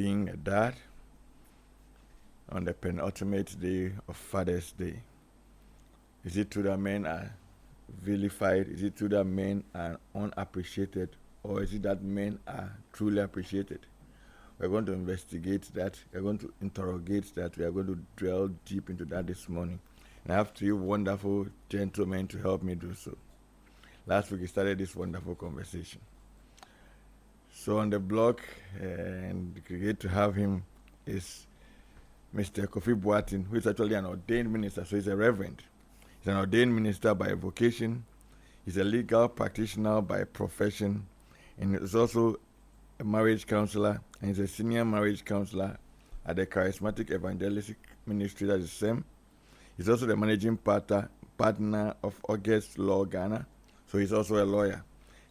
being a dad on the penultimate day of Father's Day? Is it true that men are vilified? Is it true that men are unappreciated? Or is it that men are truly appreciated? We're going to investigate that. We're going to interrogate that. We are going to drill deep into that this morning. And I have three wonderful gentlemen to help me do so. Last week we started this wonderful conversation. So on the block, and great to have him, is Mr. Kofi Boateng, who is actually an ordained minister. So he's a reverend. He's an ordained minister by vocation. He's a legal practitioner by profession. And he's also a marriage counselor. And he's a senior marriage counselor at the Charismatic Evangelistic Ministry, that is SEM. He's also the managing partner of August Law Ghana. So he's also a lawyer.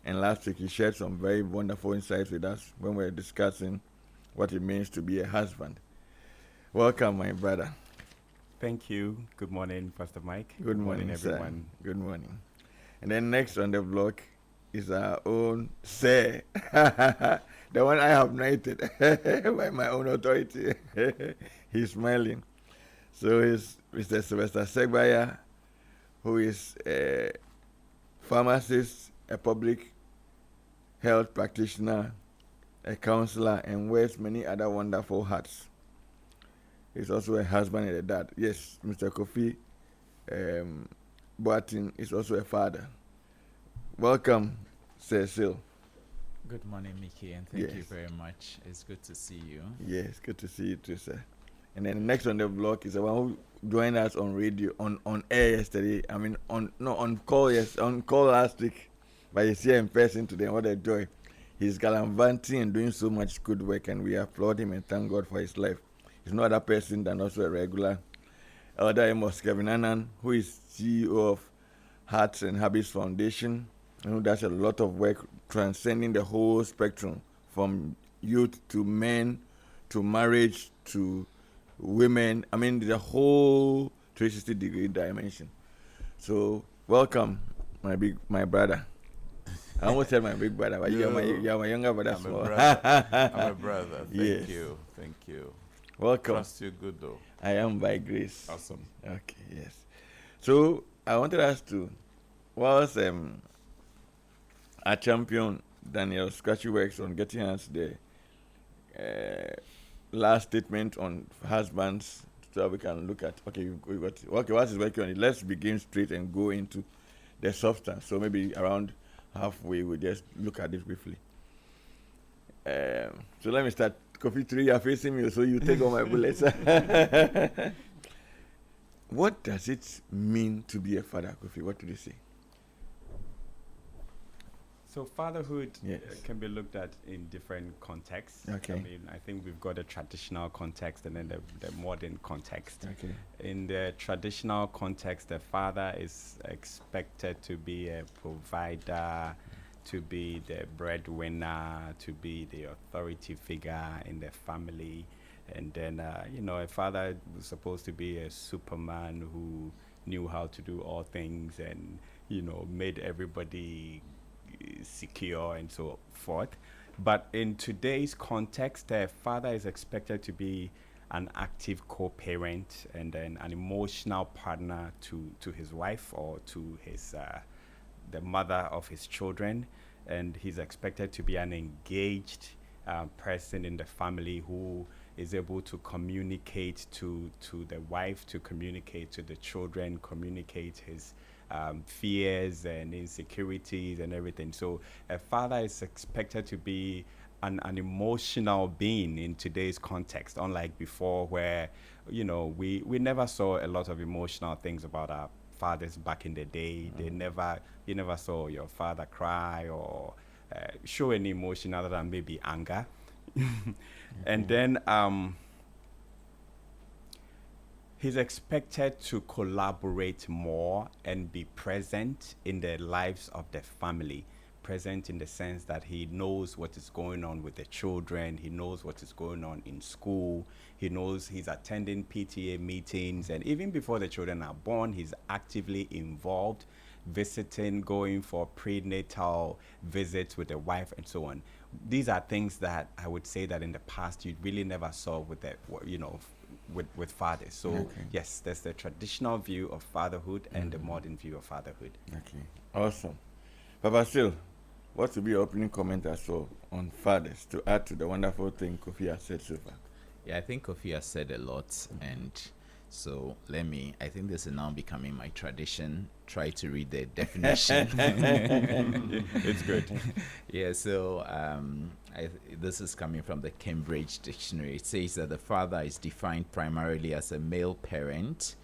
And last week he shared some very wonderful insights with us when we were discussing what it means to be a husband. Welcome, my brother. Thank you. Good morning, Pastor Mike. Good morning, everyone. Sir. Good morning. And then next on the block is our own Sir, the one I have knighted by my own authority. He's smiling. So he's Mr. Sylvester Segbaya, who is a pharmacist, a public health practitioner, a counselor, and wears many other wonderful hats. He's also a husband and a dad. Yes, Mr. Kofi Boateng is also a father. Welcome, Sir Sil. Good morning, Mickey, and thank you very much. It's good to see you. Yes, good to see you too, sir. And then next on the block is the one who joined us on radio, on air yesterday. I mean, on call last week, but he's here in person today. What a joy! He's gallivanting and doing so much good work, and we applaud him and thank God for his life. He's no other person than also a regular Elder Amos Kevin-Annan, who is CEO of Hearts and Habits Foundation, and who does a lot of work transcending the whole spectrum, from youth to men to marriage to women. I mean, the whole 360-degree dimension. So, welcome, my brother. I almost said my big brother, but you're my younger brother. I'm a brother. Thank you. Welcome. Trust you good though. I am by grace. Awesome. Okay, yes. So I wanted us to, whilst our champion Daniel Scratchy works on getting us the last statement on husbands, so we can look at what is working on it. Let's begin straight and go into the substance. So maybe around halfway we'll just look at it briefly. So let me start. Kofi 3, you're facing me, so you take all my bullets. What does it mean to be a father, Kofi? What do you say? So fatherhood can be looked at in different contexts. Okay. I mean, I think we've got a traditional context and then the modern context. Okay. In the traditional context, the father is expected to be a provider, to be the breadwinner, to be the authority figure in the family. And then, a father was supposed to be a superman who knew how to do all things and, made everybody secure and so forth. But in today's context, the father is expected to be an active co-parent and then an emotional partner to his wife or to his the mother of his children, and he's expected to be an engaged person in the family who is able to communicate to the wife, to communicate to the children, communicate his fears and insecurities and everything. So a father is expected to be an emotional being in today's context, unlike before where, we never saw a lot of emotional things about our fathers back in the day. You never saw your father cry or show any emotion other than maybe anger. And then he's expected to collaborate more and be present in the lives of the family. Present in the sense that he knows what is going on with the children, he knows what is going on in school, he knows he's attending PTA meetings, and even before the children are born, he's actively involved, visiting, going for prenatal visits with the wife and so on. these are things that I would say that in the past you really never saw with the, with fathers. So yes, there's the traditional view of fatherhood and the modern view of fatherhood. Okay, awesome. Papa Sil, what will be your opening comment as well on fathers to add to the wonderful thing Kofi has said so far? Yeah, I think Kofi has said a lot, and so I think this is now becoming my tradition, try to read the definition. It's good. Yeah, so this is coming from the Cambridge Dictionary. It says that the father is defined primarily as a male parent,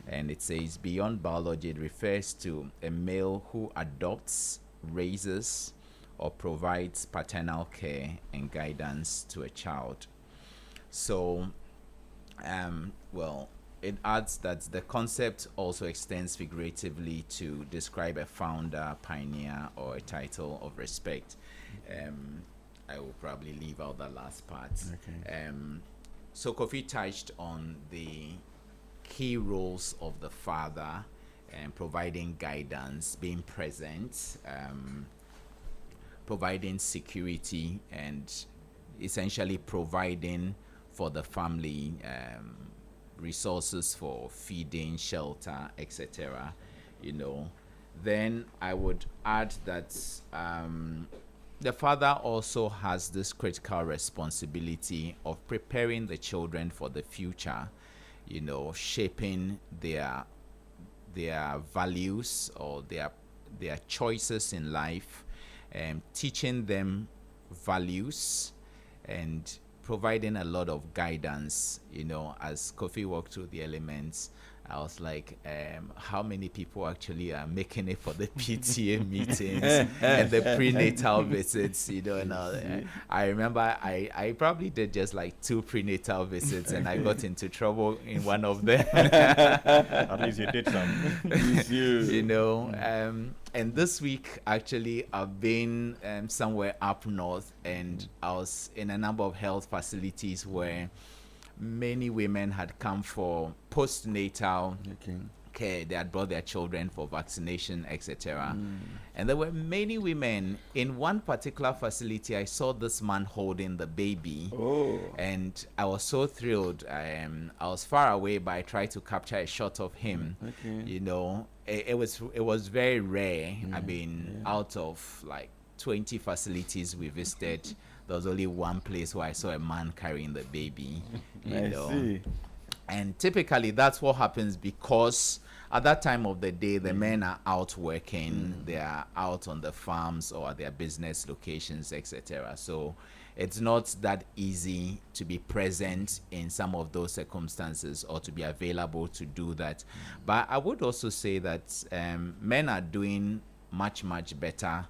and it says beyond biology, it refers to a male who adopts, raises, or provides paternal care and guidance to a child. So, it adds that the concept also extends figuratively to describe a founder, pioneer, or a title of respect. I will probably leave out the last part. Okay. So Kofi touched on the key roles of the father and providing guidance, being present, providing security, and essentially providing for the family resources for feeding, shelter, etc. Then I would add that the father also has this critical responsibility of preparing the children for the future, shaping their values or their choices in life, and teaching them values and providing a lot of guidance. As Kofi walked through the elements, I was like, how many people actually are making it for the PTA meetings and the prenatal visits, and all that. I remember I probably did just like 2 prenatal visits, and I got into trouble in one of them. At least you did some. And this week, actually, I've been somewhere up north, and I was in a number of health facilities where many women had come for postnatal care. They had brought their children for vaccination, etc. And there were many women. In one particular facility, I saw this man holding the baby. And I was so thrilled. I was far away, but I tried to capture a shot of him. It was very rare. Out of like 20 facilities we visited, there was only one place where I saw a man carrying the baby. I see. And typically that's what happens, because at that time of the day, the men are out working, they are out on the farms or at their business locations, etc. So it's not that easy to be present in some of those circumstances or to be available to do that. But I would also say that men are doing much, much better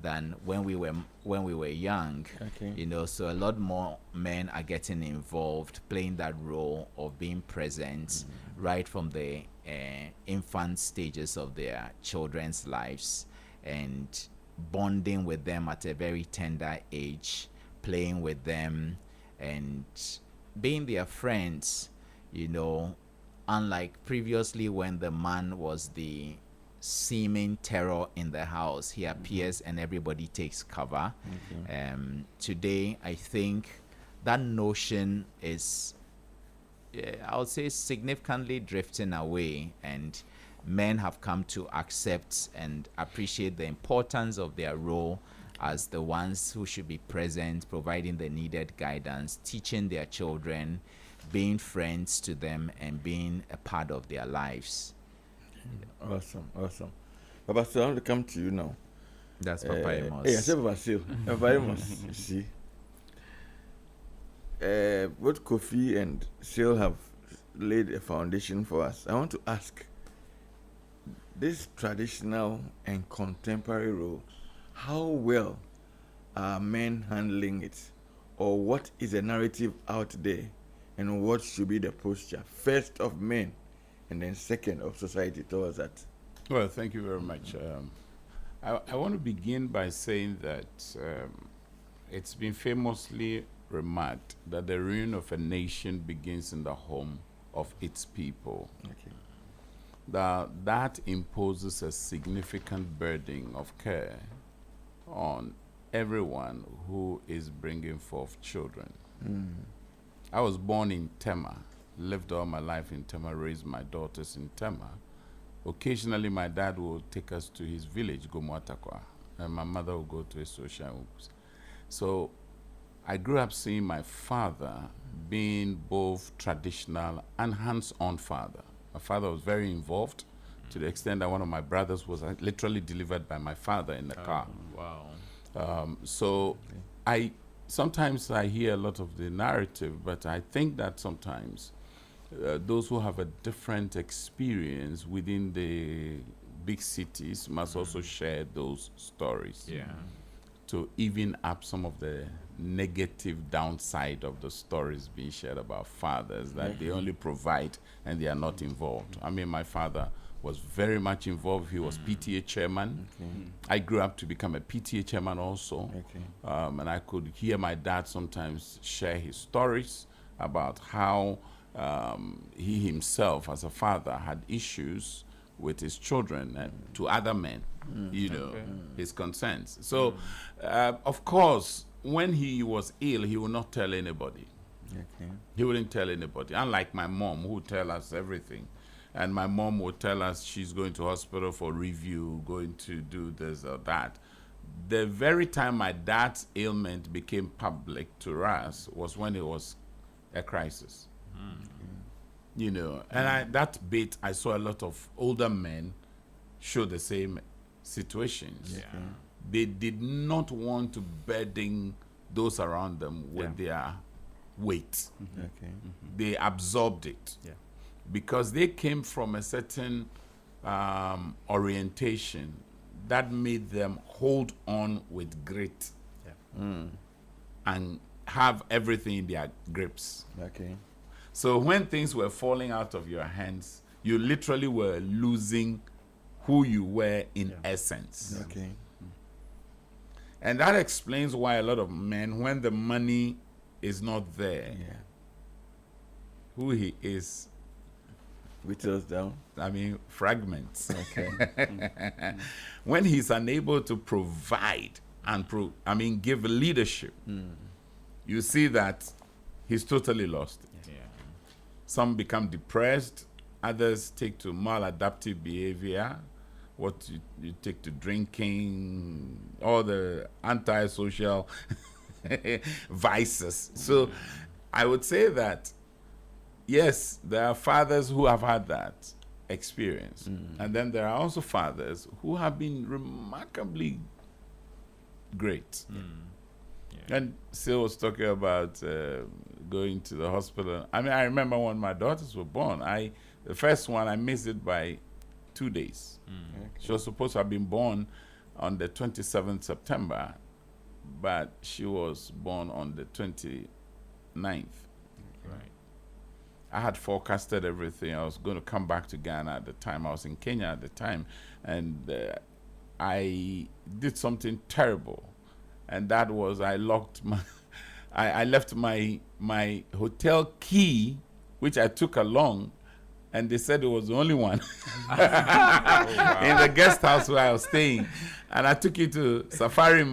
than when we were young. So a lot more men are getting involved, playing that role of being present right from the infant stages of their children's lives, and bonding with them at a very tender age, playing with them and being their friends. Unlike previously, when the man was the seeming terror in the house, he appears and everybody takes cover. Today, I think that notion is, I would say, significantly drifting away, and men have come to accept and appreciate the importance of their role as the ones who should be present, providing the needed guidance, teaching their children, being friends to them, and being a part of their lives. Awesome. Papa, so I want to come to you now. That's Papa Amos. Hey, I said Papa Sil. Papa Amos, you see. Both Kofi and Sil have laid a foundation for us. I want to ask, this traditional and contemporary role, how well are men handling it? Or what is the narrative out there? And what should be the posture? First of men, and then second of society towards that. Well, thank you very much. I want to begin by saying that it's been famously remarked that the ruin of a nation begins in the home of its people. That imposes a significant burden of care on everyone who is bringing forth children. I was born in Tema, lived all my life in Tema, raised my daughters in Tema. Occasionally, my dad will take us to his village, Gomuatakwa, and my mother will go to his social homes. So I grew up seeing my father being both traditional and hands-on father. My father was very involved to the extent that one of my brothers was literally delivered by my father in the car. Wow. So sometimes I hear a lot of the narrative, but I think that sometimes those who have a different experience within the big cities must also share those stories. Yeah. To even up some of the negative downside of the stories being shared about fathers, that they only provide and they are not involved. I mean, my father was very much involved. He was PTA chairman. I grew up to become a PTA chairman also. And I could hear my dad sometimes share his stories about how he himself, as a father, had issues with his children and to other men, his concerns. So, of course, when he was ill, he would not tell anybody. He wouldn't tell anybody. Unlike my mom, who would tell us everything. And my mom would tell us she's going to hospital for review, going to do this or that. The very time my dad's ailment became public to us was when it was a crisis. And that bit, I saw a lot of older men show the same situations. They did not want to burden those around them with their weight. They absorbed it. Because they came from a certain orientation that made them hold on with grit and have everything in their grips. So when things were falling out of your hands, you literally were losing who you were in essence. And that explains why a lot of men, when the money is not there, who he is whittles down. I mean, fragments. When he's unable to provide and give leadership, you see that he's totally lost it. Some become depressed, others take to maladaptive behavior, what you take to drinking, all the antisocial vices. So I would say that yes, there are fathers who have had that experience. And then there are also fathers who have been remarkably great. And Sil was talking about going to the hospital. I mean, I remember when my daughters were born, the first one, I missed it by 2 days. She was supposed to have been born on the 27th September, but she was born on the 29th. I had forecasted everything. I was going to come back to Ghana at the time. I was in Kenya at the time. And I did something terrible. And that was I locked my... I left my hotel key, which I took along, and they said it was the only one in the guest house where I was staying. And I took it to Safari.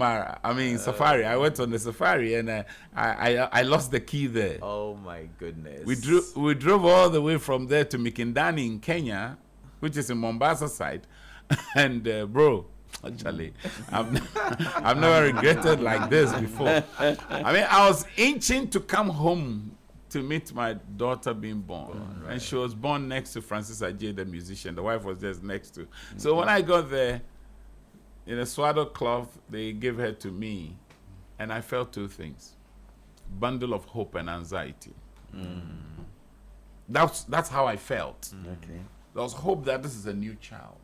Safari. I went on the Safari, and I lost the key there. Oh my goodness! We drove all the way from there to Mikindani in Kenya, which is in Mombasa side, and bro. Actually, I've never regretted like this before. I mean, I was inching to come home to meet my daughter being born. And she was born next to Francis Ajay, the musician. The wife was just next to. So when I got there, in a swaddle cloth, they gave her to me. And I felt two things. Bundle of hope and anxiety. That's how I felt. There was hope that this is a new child,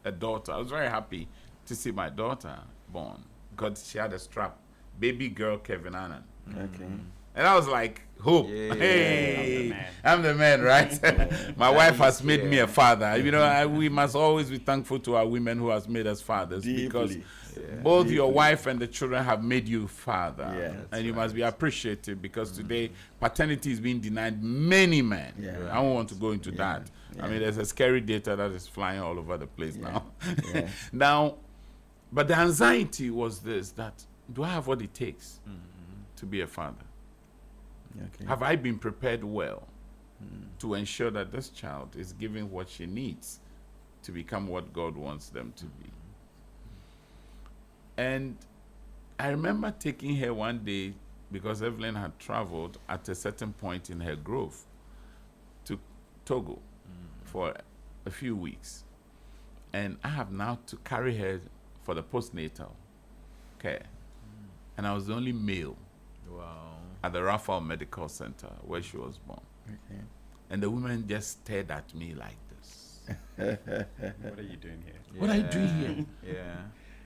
a daughter. I was very happy to see my daughter born because she had a strap, baby girl Kevin-Annan. And I was like, hope. Hey, I'm the man, right? My wife has made me a father. You know, we must always be thankful to our women who has made us fathers because both your wife and the children have made you father. And you must be appreciative because today paternity is being denied many men. I don't want to go into that. I mean, there's a scary data that is flying all over the place now. Now, but the anxiety was this, that do I have what it takes to be a father? Okay. Have I been prepared well to ensure that this child is given what she needs to become what God wants them to be? And I remember taking her one day, because Evelyn had traveled at a certain point in her growth to Togo for a few weeks. And I have now to carry her for the postnatal care. And I was the only male at the Raphael Medical Center where she was born. Okay. And the women just stared at me like this. What are you doing here? What are you doing here? Yeah.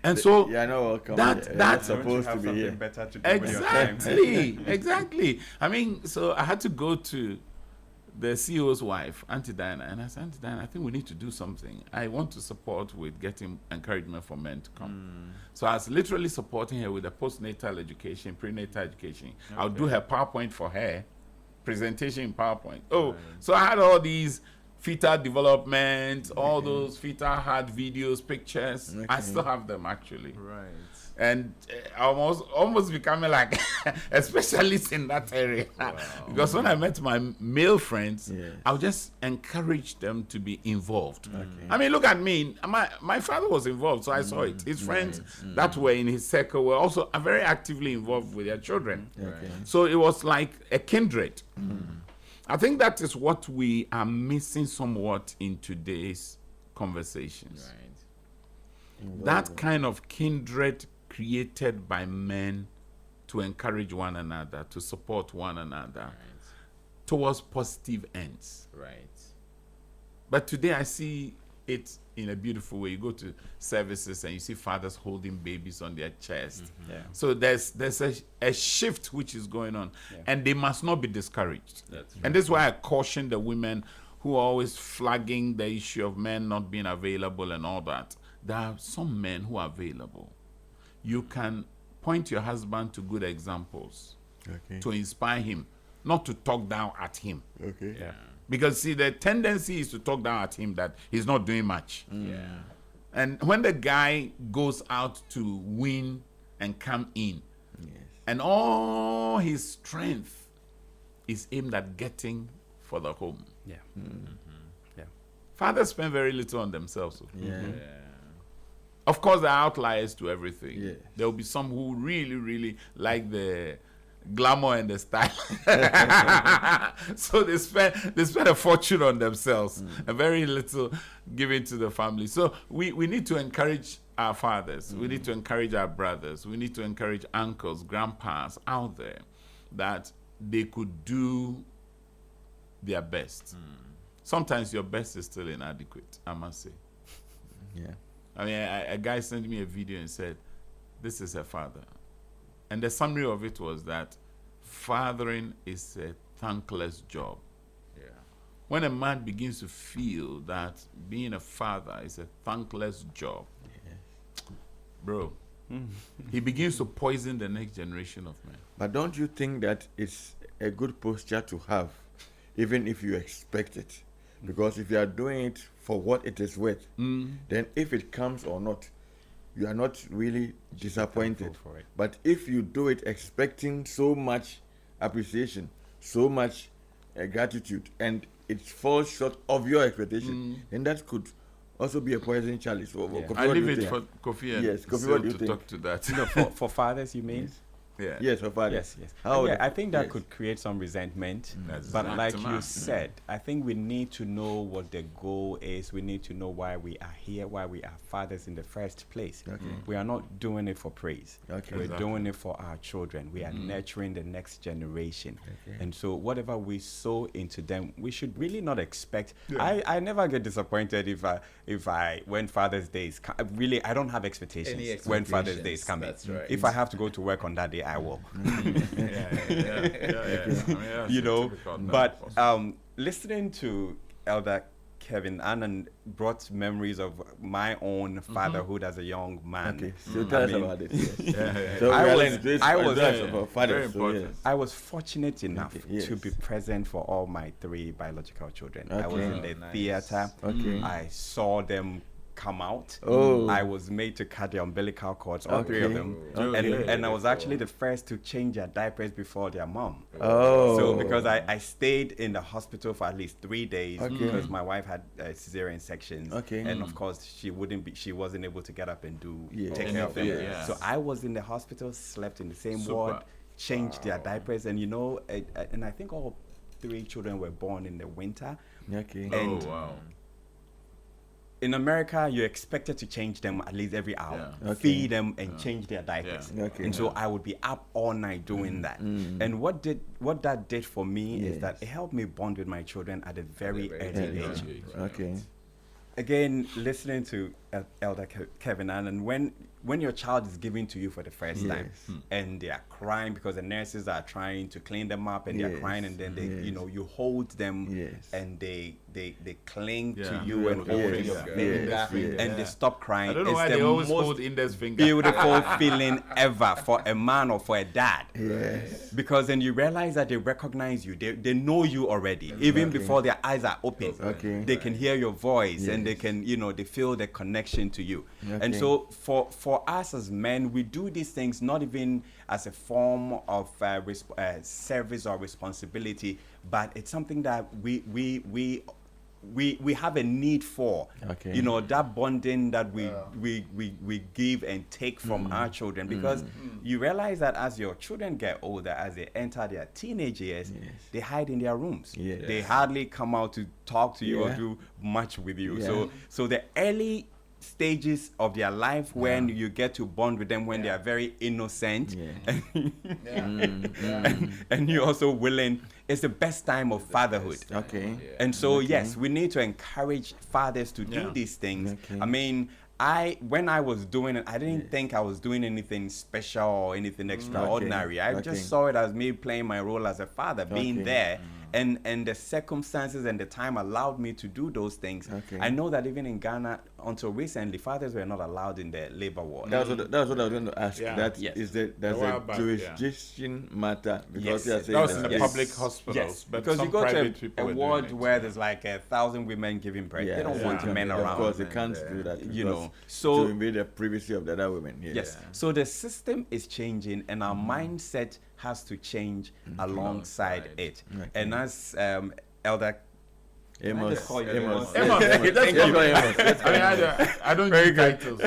And so Yeah, no, welcome. That- You're that's not supposed to have be something here. better to do with your time. Exactly. I mean, so I had to go to the CEO's wife, Auntie Diana, and I said, Auntie Diana, I think we need to do something. I want to support with getting encouragement for men to come. So I was literally supporting her with the postnatal education, prenatal education. I'll do her PowerPoint for her, presentation in PowerPoint. So I had all these fetal development, all those fetal heart videos, pictures. I still have them actually. Right. And almost becoming like a specialist in that area. Because when I met my male friends, Yes. I would just encourage them to be involved. Okay. I mean, look at me. My father was involved, so I saw it. His friends that were in his circle were also very actively involved with their children. Okay. So it was like a kindred. I think that is what we are missing somewhat in today's conversations. Right. That kind of kindred created by men to encourage one another, to support one another towards positive ends. Right. But today I see it in a beautiful way. You go to services and you see fathers holding babies on their chest. Yeah. So there's a shift which is going on, and they must not be discouraged. That's And this is why I caution the women who are always flagging the issue of men not being available and all that. There are some men who are available. You can point your husband to good examples Okay. to inspire him, not to talk down at him. Okay. Yeah. Because see, the tendency is to talk down at him that he's not doing much. Yeah. And when the guy goes out to win and come in, Yes. and all his strength is aimed at getting for the home. Yeah. Yeah. Fathers spend very little on themselves. Yeah. Of course, there are outliers to everything. Yes. There will be some who really, really like the glamour and the style. So they spend a fortune on themselves, and very little given to the family. So we need to encourage our fathers. We need to encourage our brothers. We need to encourage uncles, grandpas out there that they could do their best. Sometimes your best is still inadequate, I must say. Yeah. I mean, a guy sent me a video and said, this is a father. And the summary of it was that fathering is a thankless job. Yeah. When a man begins to feel that being a father is a thankless job, bro, he begins to poison the next generation of men. But don't you think that it's a good posture to have, even if you expect it? Because if you are doing it for what it is worth, then if it comes or not, you are not really disappointed. thankful for it. But if you do it expecting so much appreciation, so much gratitude, and it falls short of your expectation, then that could also be a poison chalice. Kofi, I what do leave you it think? for Kofi and Yes, Kofi, Sil what do you to think? talk to that. No, for fathers, you mean? Yeah. Yes, for father. Yes, yes. How Yeah, the- I think that yes. could create some resentment. That's But exact like you man. said, I think we need to know what the goal is. We need to know why we are here, why we are fathers in the first place. Okay. We are not doing it for praise. Okay. We're Exactly. doing it for our children. We are nurturing the next generation. Okay. And so whatever we sow into them, we should really not expect. I never get disappointed if I when Father's Day is really I don't have expectations when Father's Day is coming. That's right. If I have to go to work on that day, I will. Yeah. I mean, that's You a know, typical but man. listening to Elder Kevin-Annan brought memories of my own fatherhood as a young man. Okay, so tell us mean, about it. Yes. Yeah. So I we are was- learning this I was- advice yeah, of our very fathers. So important. yes. I was fortunate enough Okay, yes. to be present for all my 3 biological children. I was Okay. in the Nice. theater. Okay. I saw them come out. Oh. I was made to cut the umbilical cords, all three of Okay. them. Okay. And I was actually the first to change their diapers before their mom. Oh. So because I stayed in the hospital for at least 3 days Okay. because my wife had cesarean sections. Okay. And of course she wasn't able to get up and Yeah. take care of them. Yeah. So I was in the hospital, slept in the same Super. ward, changed their diapers, and and I think all 3 children were born in the winter. Okay. And Oh, wow. in America, you're expected to change them at least every hour, Yeah. Okay. feed them and change their diapers. Yeah. Okay. And so I would be up all night doing that. And what that did for me is that Yes. it helped me bond with my children at a very very early early age. age. Okay. Again, listening to Elder Kevin-Annan, when your child is given to you for the first time Yes. and they are crying because the nurses are trying to clean them up and they're Yes. crying, and then they, Yes. you hold them Yes. and they cling Yeah. to you and hold Yes. your Yes. finger Yes. and they stop crying. I don't know It's why the they always most hold index finger. beautiful feeling ever for a man or for a dad. Yes. Because then you realize that they recognize you. They know you already. Even Okay. before their eyes are open. Okay. They can hear your voice and they Yes. can, they feel the connection to you. And Okay. so for us as men, we do these things not even as a form of service or responsibility, but it's something that we have a need for. Okay. That bonding that we give and take from our children, because you realize that as your children get older, as they enter their teenage years, Yes. they hide in their rooms. Yes. They hardly come out to talk to you or Yeah. do much with you. Yeah. So the early stages of their life when you get to bond with them when they are very innocent Yeah. and you're also willing, it's the best time of fatherhood. Okay. And so, yes, we need to encourage fathers to do Yeah. these things. Okay. I mean, when I was doing it, I didn't think I was doing anything special or anything extraordinary. I Okay. just saw it as me playing my role as a father, being Okay. there. And the circumstances and the time allowed me to do those things. Okay. I know that even in Ghana, until recently, fathers were not allowed in the labor ward. That's what I was going to ask. Yeah. That Yes. is does A while the back, jurisdiction matter? Because Yes. you are That saying That was in the Yes. public hospitals, Yes, but because some you go private to people a were ward doing it. where there's like 1,000 women giving birth. They don't want Yeah. men Of around. course, they can't do that. You because know, so- to invade the privacy of the other women. Yes. Yes. So the system is changing, and our mindset has to change alongside it. Okay. And as Elder Amos. just call you Amos. Amos? Yes. Amos. Let's go Amos. I don't give titles.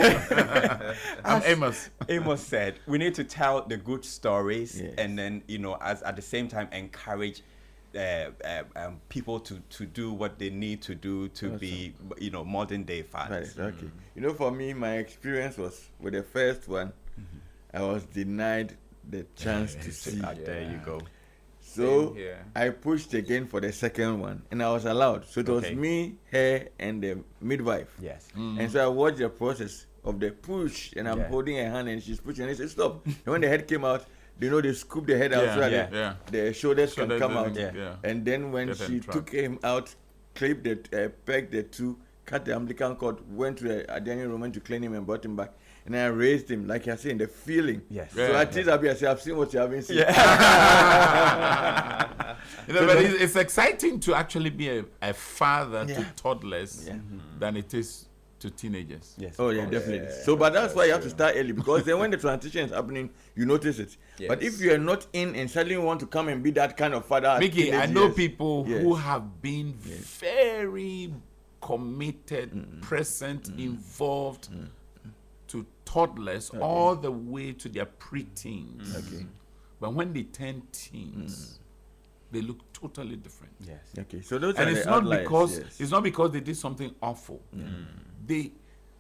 I'm Amos. Amos said, we need to tell the good stories, Yes. and then as at the same time encourage people to do what they need to do to be modern day fathers. Right, okay. For me, my experience was with the first one, I was denied the chance to see. There you go. So Same here. I pushed again for the second one, and I was allowed. So it was Okay. me, her, and the midwife. Yes. And so I watched the process of the push, and I'm Yeah. holding her hand, and she's pushing, and I said, stop. And when the head came out, they scooped the head out Yeah, so that yeah. the shoulders So can that come they- out. Yeah. And then when Get them she trapped. took him out, clipped pegged the two, cut the umbilical cord, went to the dining room to clean him and brought him back. And I raised him, like you're saying, the feeling. Yes. So Yeah. at least I've seen what you haven't seen. But it's exciting to actually be a father Yeah. to toddlers Yeah. than it is to teenagers. Yes. Oh yeah, definitely. So, but that's why you have to start early, because then when the transition is happening, you notice it. But if Yes. you are not in and suddenly want to come and be that kind of father, at Mickey, I teenage know years, people Yes. who have been very committed, present, involved to toddlers all the way to their preteens. Okay. But when they turn teens, they look totally different. Yes. Okay, so those And are it's the not outliers, because yes. it's not because they did something awful.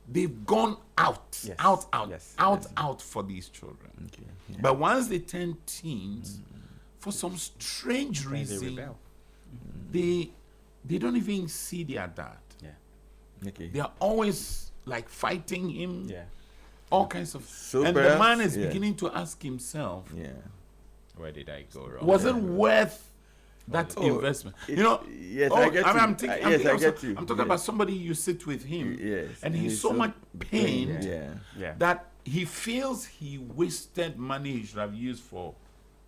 They've gone out, Yes. Yes. out for these children. Okay. Yeah. But once they turn teens, for some strange They reason, rebel. they don't even see their dad. Yeah. Okay. They are always like fighting him, Yeah. all kinds of. So and the perhaps- man is yeah. beginning to ask himself, Yeah. Where did I go wrong? was it worth that Oh, investment? it- You know, yes, I get you. I'm thinking, Yes, I of get some- you. I'm talking Yes. about somebody you sit with him, Yes. and he's he's so much pain Yeah. Yeah. that he feels he wasted money he should have used for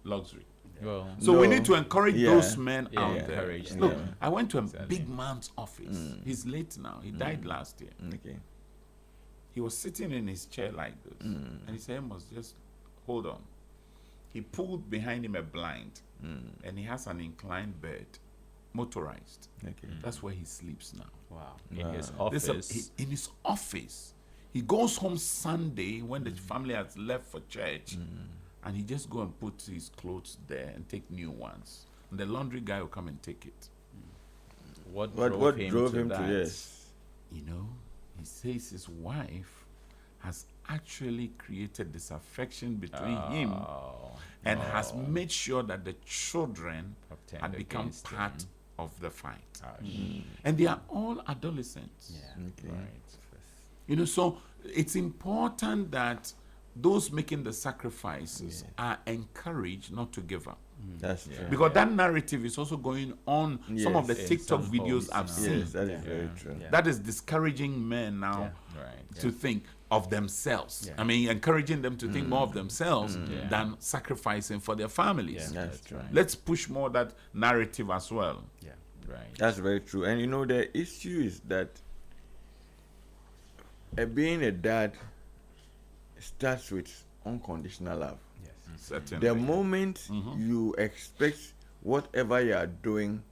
luxury. Well, So we No. need to encourage Yeah. those men Yeah, out yeah. there. Encourage Look, them. I went to a Exactly. big man's office. He's late now. He died last year. Okay. he was sitting in his chair like this. And he said, Amos, just hold on. He pulled behind him a blind, and he has an inclined bed, motorized. Okay. That's where he sleeps now. Wow. Wow. In his This office. is in his office. He goes home Sunday when the family has left for church, and he just go and put his clothes there and take new ones. And the laundry guy will come and take it. What What drove him to that? yes? You know, he says his wife has actually created this affection between him and has made sure that the children Obtained had become against part him. of the fight. And they are all adolescents. Yeah. Okay. Right. You know, so it's important that those making the sacrifices are encouraged not to give up. That's true. Because that narrative is also going on some of the Yes. TikTok some videos homes I've now. seen. Yes, that is very true. Yeah. That is discouraging men now Right. to think of themselves. Yeah. I mean, encouraging them to think more of themselves Yeah. than sacrificing for their families. Yeah, That's right. Let's push more that narrative as well. Yeah. Right. That's very true. And you know, the issue is that being a dad starts with unconditional love. Yes. Certainly. The moment you expect whatever you are doing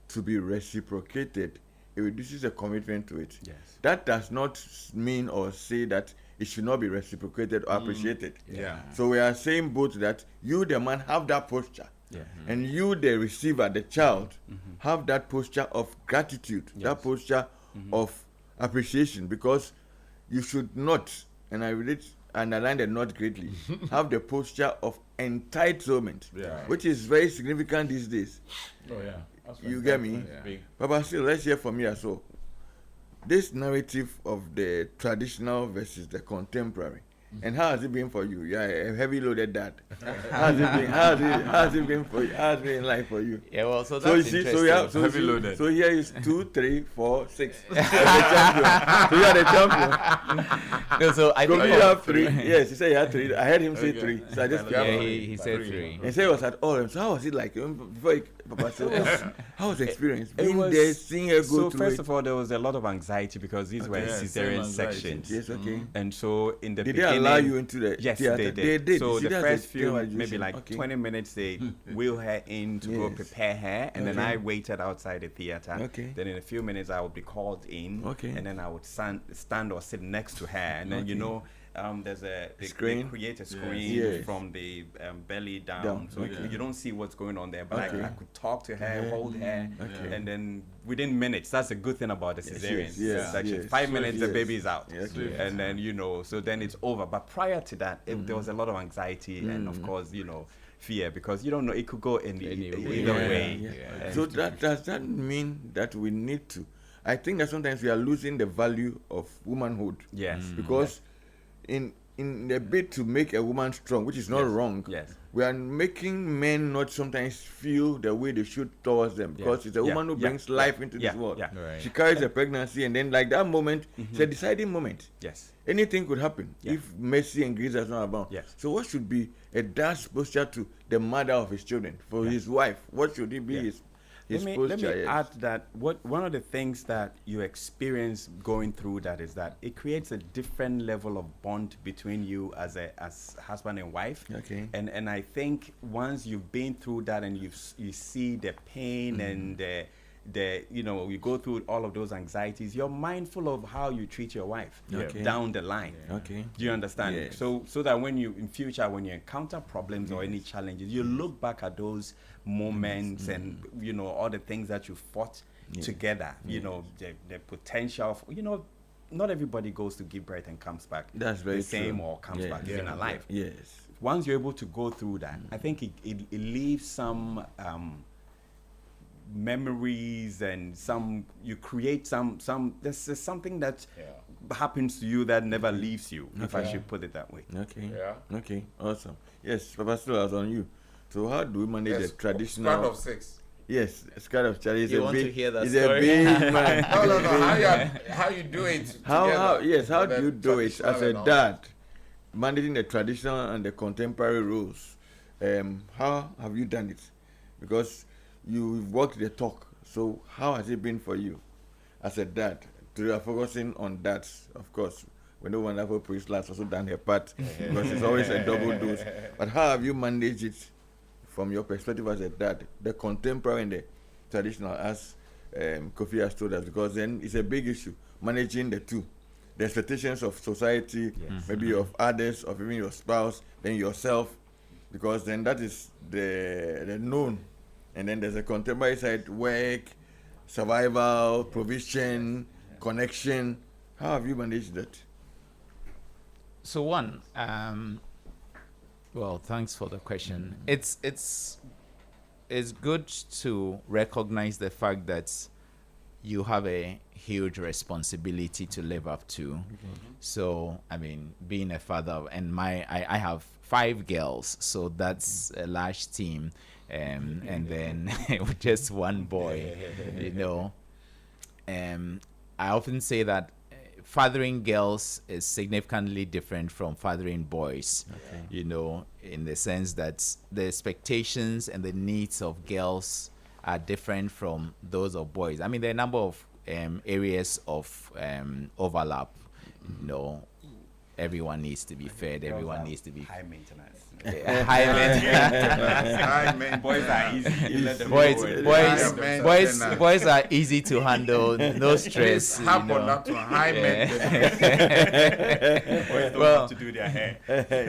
to be reciprocated, it reduces a commitment to it. Yes. That does not mean or say that it should not be reciprocated or appreciated. Yeah. So we are saying both that you, the man, have that posture. Yeah. And you, the receiver, the child, have that posture of gratitude, that posture of appreciation, because you should not, and I relate underline the not greatly, have the posture of entitlement, Yeah. which is very significant these days. Oh, yeah. That's You get me? Yeah. Papa, still, let's hear from you as well. This narrative of the traditional versus the contemporary, and how has it been for you? You are a heavy loaded dad. How has it been? How has it been for you? How has it been in life for you? Yeah. Well, so that's So you see, so, yeah, so, Heavy see- loaded. so here is 2, 3, 4, 6. You are the champion. So you are the champion. No, so I think Kofi, you have 3. Yes, he said he had 3. I heard him say Okay. 3. So I just yeah, kept he said 3. and say it was at all. So how was it like? Before Papa said, how was the experience? It Being was- there, seeing her go So through first it. of all, there was a lot of anxiety because these were Yeah, same cesarean anxiety. sections. Yes, okay. And so in the Did they beginning, allow you into the yes, theater? they did. So You see, the that's first few, generalization. maybe like Okay. 20 minutes, they wheel her in to go Yes. prepare her, and then Okay. I waited outside the theater. Okay. Then in a few minutes, I would be called in, Okay. and then I would stand or sit next to her, and then you Okay. know. There's they Screen? create a screen Yes. from the belly down, Down, so okay. you don't see what's going on there. But Okay. I could talk to her, Yeah. hold her, Okay. and then within minutes, that's a good thing about the Yes, cesarean yes, section. yes. 5 minutes, the Yes. baby is out, Okay. and then so then it's over. But prior to that, there was a lot of anxiety and of course fear, because you don't know, it could go either Yeah, way. yeah. And So does that mean that we need to? I think that sometimes we are losing the value of womanhood. yes, Because in the bid to make a woman strong, which is not Yes. wrong, Yes. we are making men not sometimes feel the way they should towards them, because it's a Yeah. woman who Yeah. brings life into Yeah. this world. Yeah. Right. She carries a pregnancy, and then like that moment, it's a deciding moment. yes. Anything could happen Yeah. if mercy and grace are not abound. Yes. So what should be a dad's posture to the mother of his children, for his wife? What should it be Yeah. his Let posture? me yes. add that one of the things that you experience going through that is that it creates a different level of bond between you as husband and wife. Okay. And I think once you've been through that and you see the pain and the you go through all of those anxieties, you're mindful of how you treat your wife Okay. down the line. Okay. Do you understand? Yes. So that when you in future, when you encounter problems or any challenges, you look back at those moments and all the things that you fought together. The potential of not everybody goes to give birth and comes back That's very the same true. or comes Yes. back even alive. Yes. Once you're able to go through that, I think it leaves some memories and you create some there's something that happens to you that never leaves you, if I Okay. should put it that way. Okay. Yeah. Okay. Awesome. Yes, Papa Still, I was on you. So how do we manage the traditional? Squad of 6. Yes, squad of Charlie. You want to hear that He's story? a big man. How you do it? How do together, you the do it as traditional a and all? dad, managing the traditional and the contemporary rules? How have you done it? Because you've walked the talk. So how has it been for you as a dad? You are focusing on that, of course. we know wonderful priest has also done her part because it's always a double dose. But how have you managed it from your perspective as a dad, the contemporary and the traditional, as Kofi has told us? Because then it's a big issue, managing the two. The expectations of society, maybe of others, of even your spouse, then yourself, because then that is the known. And then there's a contemporary side, work, survival, provision, connection. How have you managed that? So one, well, thanks for the question. It's good to recognize the fact that you have a huge responsibility to live up to. So, I mean, being a father, and I have 5 girls, so that's a large team, and then with just one boy, you know. I often say that fathering girls is significantly different from fathering boys, you know, in the sense that the expectations and the needs of girls are different from those of boys. I mean, there are a number of areas of overlap. You know, everyone needs to be fed. Everyone needs to be high maintenance. high maintenance. Boys are easy. Boys are easy to handle. No stress. You Hop on know. that one. High maintenance. Boys don't have to do their hair.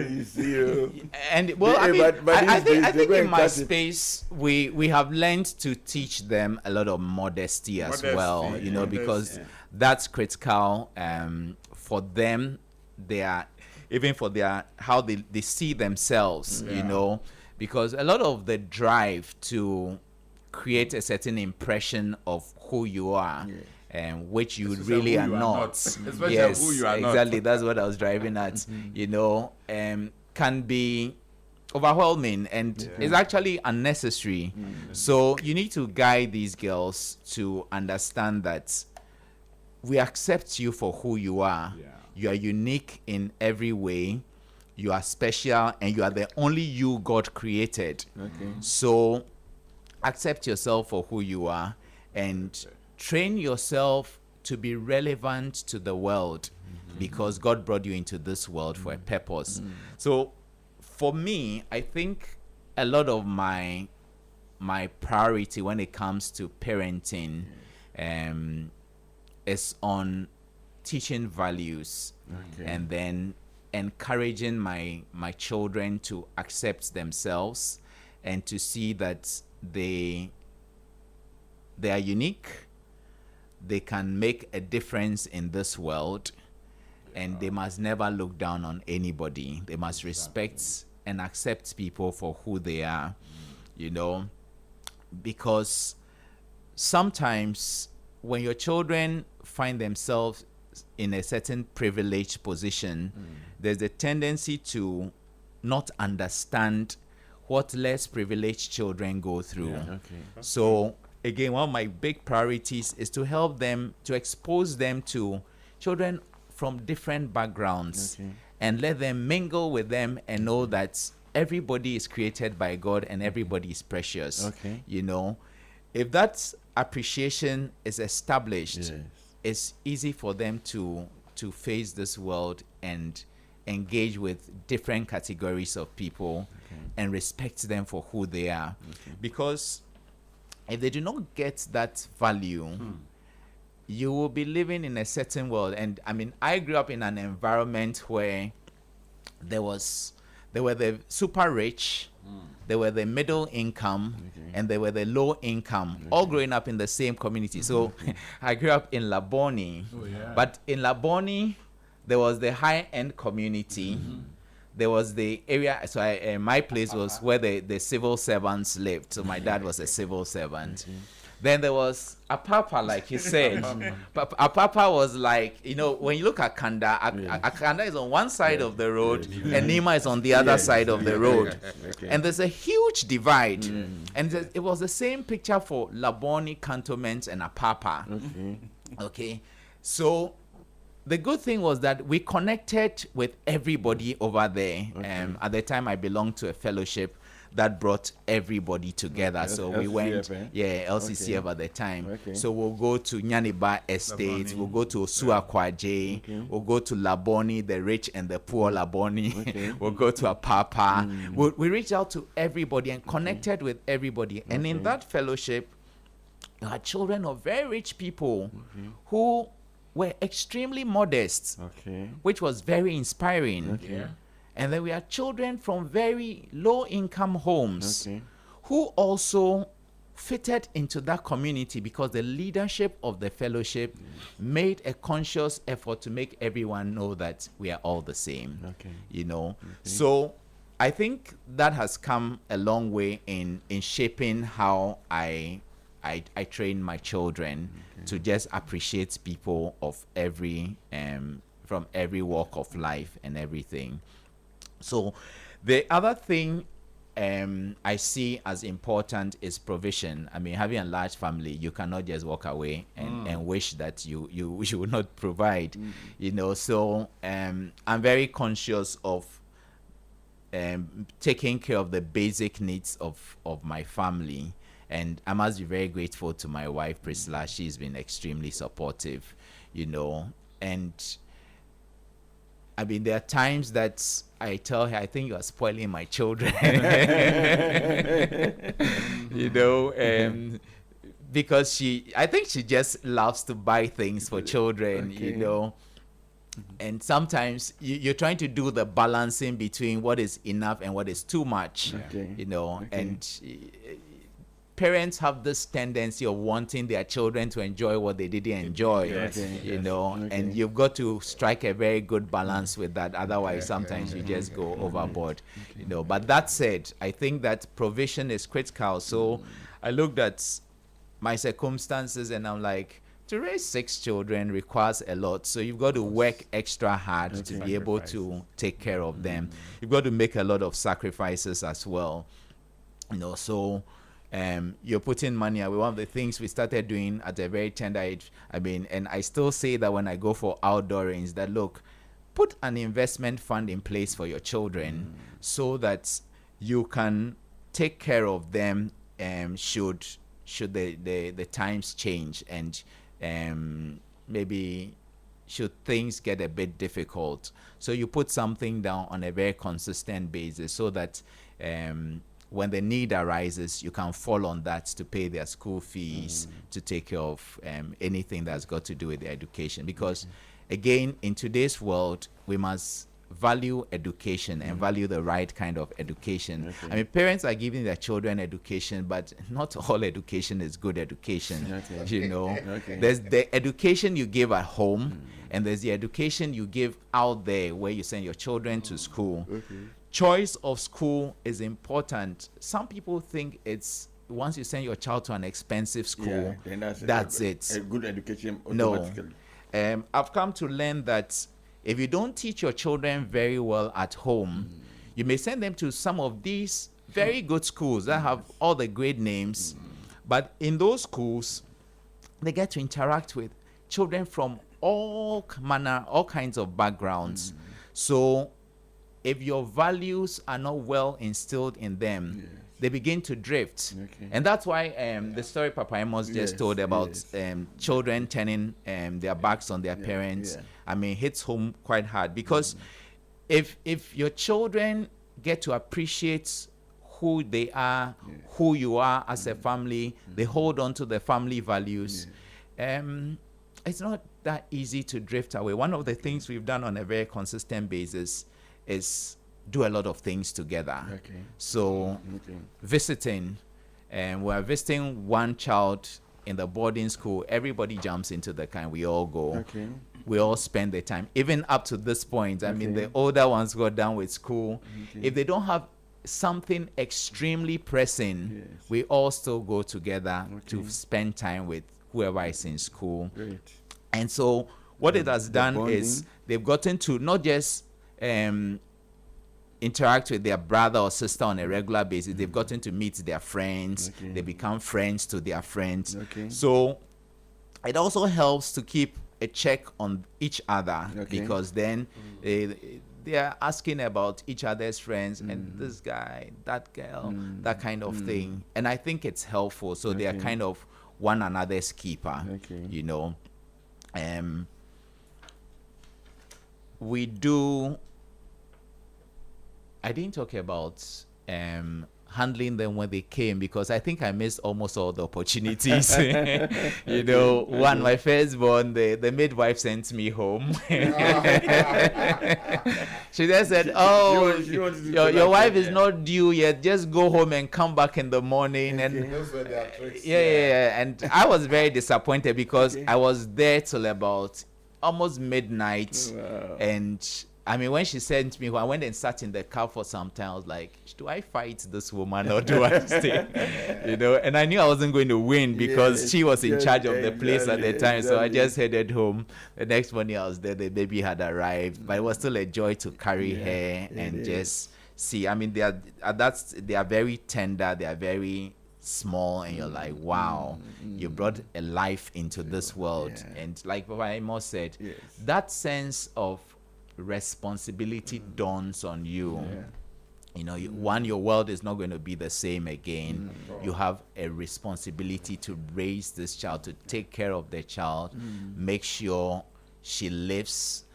You see, And well, I Yeah, mean, but I these think days they in go and my cut it. space we have learned to teach them a lot of modesty as well. You know, because that's critical for them. They are even for their how they see themselves. You know, because a lot of the drive to create a certain impression of who you are. And which you Especially really who are you are not. not. Especially Yes, who you are not. exactly. That's what I was driving at. You know, can be overwhelming and it's actually unnecessary. So you need to guide these girls to understand that we accept you for who you are. You are unique in every way. You are special and you are the only you God created. So accept yourself for who you are and train yourself to be relevant to the world because God brought you into this world for a purpose. So for me, I think a lot of my priority when it comes to parenting is on teaching values and then encouraging my children to accept themselves and to see that they are unique. They can make a difference in this world, and they must never look down on anybody. They must respect and accept people for who they are, you know, because sometimes when your children find themselves in a certain privileged position, there's a tendency to not understand what less privileged children go through. So again, one of my big priorities is to help them, to expose them to children from different backgrounds and let them mingle with them and know that everybody is created by God and everybody is precious. You know, if that appreciation is established, it's easy for them to face this world and engage with different categories of people and respect them for who they are. Because if they do not get that value, you will be living in a certain world. And I mean, I grew up in an environment where there were the super rich, there were the middle income, and there were the low income, all growing up in the same community. So I grew up in Laboni, but in Laboni, there was the high-end community. There was the area, so my place was where the civil servants lived. So my dad was a civil servant. Then there was Apapa, like you said. Apapa was like, you know, when you look at Kanda, Kanda is on one side of the road and Nima is on the other side of the road. And there's a huge divide. And it was the same picture for Laboni, Cantonment, and Apapa. Okay. So the good thing was that we connected with everybody over there. At the time, I belonged to a fellowship that brought everybody together. Okay. So we went, LCCF, LCCF at the time. Okay. So we'll go to Nyaniba Estate, we'll go to Osuakwaje, we'll go to Laboni, the rich and the poor Laboni, we'll go to Apapa. We reached out to everybody and connected with everybody. And in that fellowship, there are children of very rich people who were extremely modest, which was very inspiring. And then we are children from very low income homes who also fitted into that community because the leadership of the fellowship made a conscious effort to make everyone know that we are all the same. You know, so I think that has come a long way in shaping how I train my children to just appreciate people of every from every walk of life and everything. So the other thing I see as important is provision. I mean, having a large family, you cannot just walk away and wish that you would not provide, you know. So I'm very conscious of taking care of the basic needs of my family. And I must be very grateful to my wife, Priscilla. She's been extremely supportive, you know. And I mean, there are times that I tell her, I think you are spoiling my children. You know, because I think she just loves to buy things for children, you know. And sometimes you're trying to do the balancing between what is enough and what is too much, you know. And parents have this tendency of wanting their children to enjoy what they didn't enjoy, you know, and you've got to strike a very good balance with that. Otherwise, sometimes you just go overboard, you know. But that said, I think that provision is critical. So I looked at my circumstances and I'm like, to raise 6 children requires a lot. So you've got to work extra hard to be able to take care of them. You've got to make a lot of sacrifices as well, you know. So you're putting money away. One of the things we started doing at a very tender age, I mean, and I still say that when I go for outdoorings, that look, put an investment fund in place for your children so that you can take care of them should the times change, and maybe should things get a bit difficult. So you put something down on a very consistent basis so that when the need arises, you can fall on that to pay their school fees, to take care of anything that's got to do with their education. Because, again, in today's world, we must value education and value the right kind of education. I mean, parents are giving their children education, but not all education is good education. You know, there's the education you give at home, and there's the education you give out there where you send your children to school. Choice of school is important. Some people think it's once you send your child to an expensive school, that's it. A good education automatically. No. I've come to learn that if you don't teach your children very well at home, you may send them to some of these very good schools that have all the great names, but in those schools, they get to interact with children from all kinds of backgrounds. So if your values are not well instilled in them, they begin to drift. And that's why the story Papa Amos just told about children turning their backs on their parents, I mean, hits home quite hard. Because if your children get to appreciate who they are, who you are as a family, they hold on to the family values, it's not that easy to drift away. One of the things we've done on a very consistent basis is do a lot of things together. So visiting, and we're visiting one child in the boarding school, everybody jumps into the car and we all go. We all spend the time, even up to this point. I mean, the older ones got done with school. If they don't have something extremely pressing, we all still go together to spend time with whoever is in school. And so what it has done is they've gotten to not just interact with their brother or sister on a regular basis. They've gotten to meet their friends. They become friends to their friends. So it also helps to keep a check on each other, because then they are asking about each other's friends and this guy, that girl, that kind of thing. And I think it's helpful. So they are kind of one another's keeper, you know. We do. I didn't talk about handling them when they came, because I think I missed almost all the opportunities. You know, one, my firstborn, the midwife sent me home. She just said, "Oh, your wife is not due yet. Just go home and come back in the morning." And yeah. And I was very disappointed because I was there till about almost midnight. Wow. And I mean, when she sent me, when I went and sat in the car for some time, I was like, do I fight this woman or do I stay? You know, and I knew I wasn't going to win because she was in charge of the place at the time. So I just headed home. The next morning I was there, the baby had arrived, but it was still a joy to carry her and just see. I mean, they are very tender, they are very small, and you're like, wow, you brought a life into this world. And like Papa Amos said, that sense of responsibility dawns on you. You know, your world is not going to be the same again. You have a responsibility to raise this child, to take care of the child, make sure she lives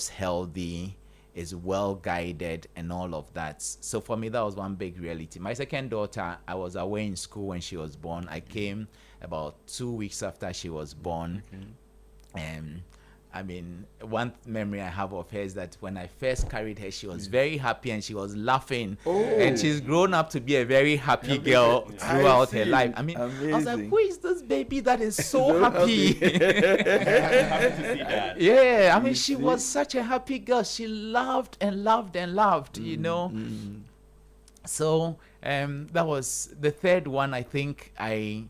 healthy, is well guided, and all of that. So for me, that was one big reality. My second daughter, I was away in school when she was born. I came about 2 weeks after she was born. And I mean, one memory I have of her is that when I first carried her, she was very happy and she was laughing. And she's grown up to be a very happy girl throughout her life. I mean, amazing. I was like, who is this baby that is so happy? Happy to see that. Yeah, I mean, she was such a happy girl. She loved and loved and loved, you know. So that was the third one. I think my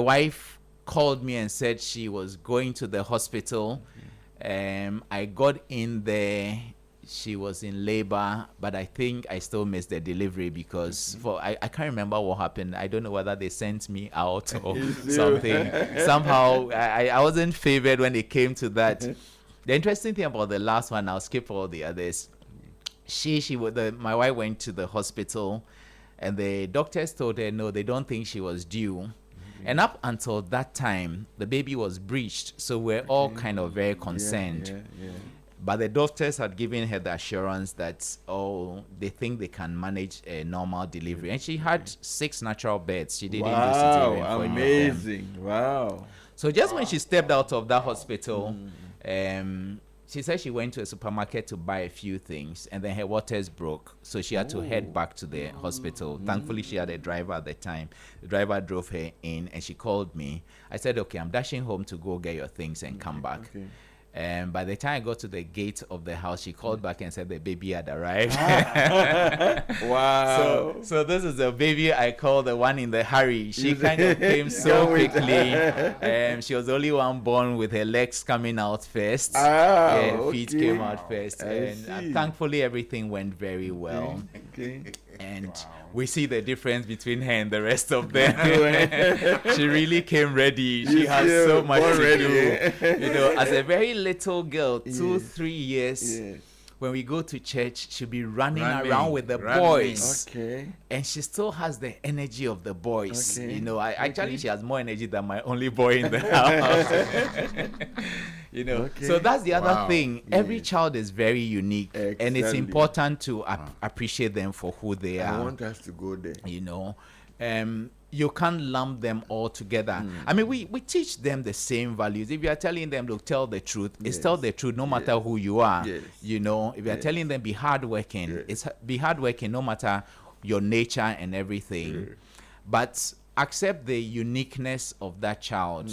wife called me and said she was going to the hospital. I got in there. She was in labor, but I think I still missed the delivery because I can't remember what happened. I don't know whether they sent me out or something. Somehow I wasn't favored when it came to that. The interesting thing about the last one, I'll skip all the others. My wife went to the hospital, and the doctors told her no, they don't think she was due. And up until that time, the baby was breached, so we're all kind of very concerned. But the doctors had given her the assurance that, they think they can manage a normal delivery. And she had 6 natural births. She didn't do cesarean for any of them. Wow. So just when she stepped out of that hospital, she said she went to a supermarket to buy a few things, and then her waters broke, so she had to head back to the hospital. Thankfully, she had a driver at the time. The driver drove her in, and she called me. I said, okay, I'm dashing home to go get your things and come back. And by the time I got to the gate of the house, she called back and said the baby had arrived. Wow. So this is the baby I call the one in the hurry. She kind of came so quickly. She was the only one born with her legs coming out first. Her feet came out first. And thankfully, everything went very well. And we see the difference between her and the rest of them. She really came ready. She has so much to do. You know, as a very little girl, 2-3 years, when we go to church, she'll be running around with the boys. And she still has the energy of the boys. You know, actually she has more energy than my only boy in the house. You know, so that's the other thing. Every child is very unique, and it's important to appreciate them for who they are. I want us to go there. You know, you can't lump them all together. I mean, we teach them the same values. If you are telling them, look, tell the truth, it's tell the truth no matter who you are. You know, if you are telling them be hardworking, it's be hardworking no matter your nature and everything. But accept the uniqueness of that child.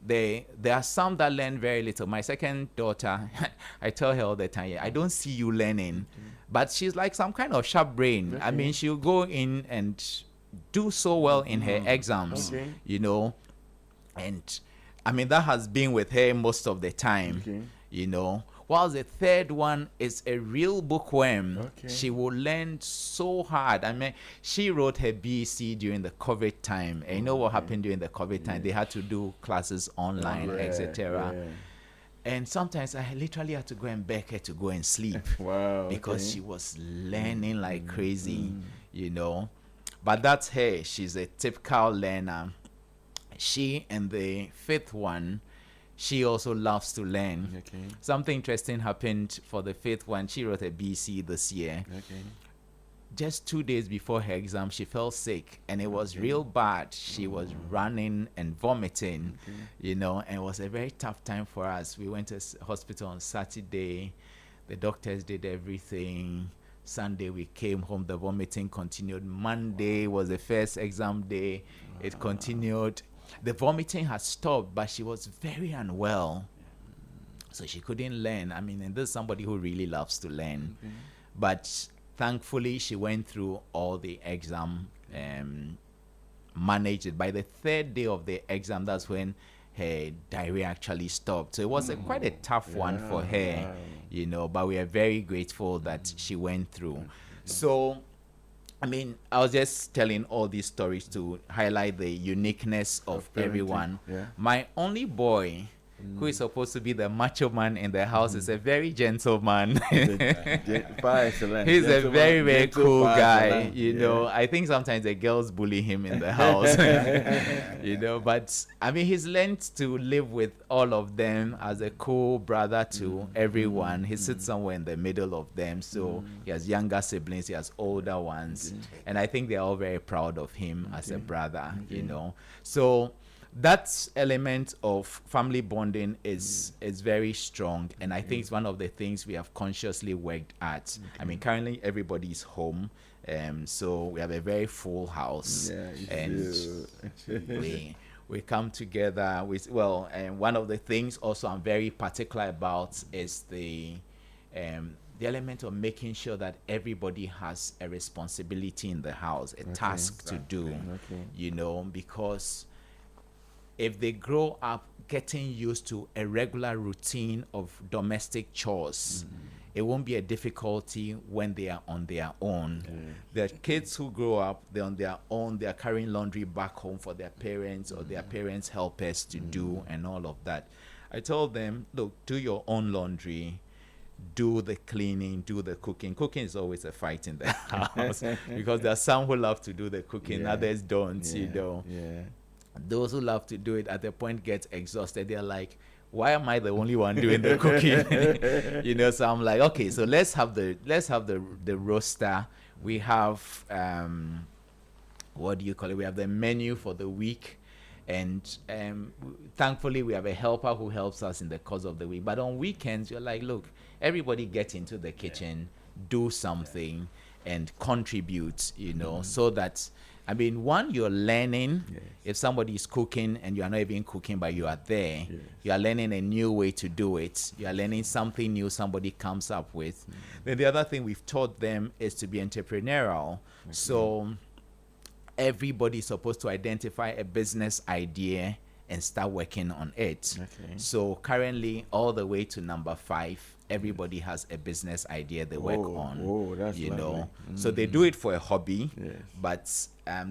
There are some that learn very little. My second daughter, I tell her all the time, I don't see you learning. But she's like some kind of sharp brain. I mean, she'll go in and do so well in her exams, you know. And I mean, that has been with her most of the time, you know. While the third one is a real bookworm. She will learn so hard. I mean, she wrote her BC during the COVID time. And you know what happened during the COVID time? They had to do classes online, etc. And sometimes I literally had to go and beg her to go and sleep Wow. because okay. she was learning like crazy, you know. But that's her. She's a typical learner. She and the fifth one, she also loves to learn. Okay. Something interesting happened for the fifth one. She wrote a BC this year. Okay. Just 2 days before her exam, she fell sick, and it was real bad. She was running and vomiting, you know, and it was a very tough time for us. We went to hospital on Saturday. The doctors did everything. Sunday we came home. The vomiting continued. Monday was the first exam day. It continued. The vomiting had stopped, but she was very unwell, so she couldn't learn. I mean, and this is somebody who really loves to learn, but thankfully she went through all the exam, managed it. By the third day of the exam, that's when her diarrhea actually stopped. So it was quite a tough one for her, you know, but we are very grateful that she went through. So, I mean, I was just telling all these stories to highlight the uniqueness of parenting, everyone. yeah. My only boy, who is supposed to be the macho man in the house, is a very gentle man. Par excellence. He's a Gentleman, very, very gentle cool par guy, excellence. you know. I think sometimes the girls bully him in the house, you know. But I mean, he's learned to live with all of them as a cool brother to everyone. He sits somewhere in the middle of them. So he has younger siblings, he has older ones, and I think they're all very proud of him as a brother, you know. So that element of family bonding is very strong, and I think it's one of the things we have consciously worked at. I mean, currently everybody's home, so we have a very full house, and we come together with, well, and one of the things also I'm very particular about is the element of making sure that everybody has a responsibility in the house, a task to do, you know, because if they grow up getting used to a regular routine of domestic chores, it won't be a difficulty when they are on their own. The kids who grow up, they're on their own, they're carrying laundry back home for their parents or their parents' helpers to do and all of that. I told them, look, do your own laundry, do the cleaning, do the cooking. Cooking is always a fight in the house because there are some who love to do the cooking, others don't, you know. Those who love to do it at the point get exhausted. They're like, why am I the only one doing the cooking? You know, so I'm like, okay, so let's have the roster. We have what do you call it? We have the menu for the week, and thankfully we have a helper who helps us in the course of the week. But on weekends, you're like, look, everybody get into the kitchen, do something, and contribute. You know, so that, I mean, one, you're learning. If somebody is cooking and you are not even cooking, but you are there, you are learning a new way to do it. You are learning something new somebody comes up with. Then the other thing we've taught them is to be entrepreneurial. So everybody's supposed to identify a business idea and start working on it. So currently, all the way to number 5, everybody has a business idea they work on. That's you lovely. know, so they do it for a hobby, but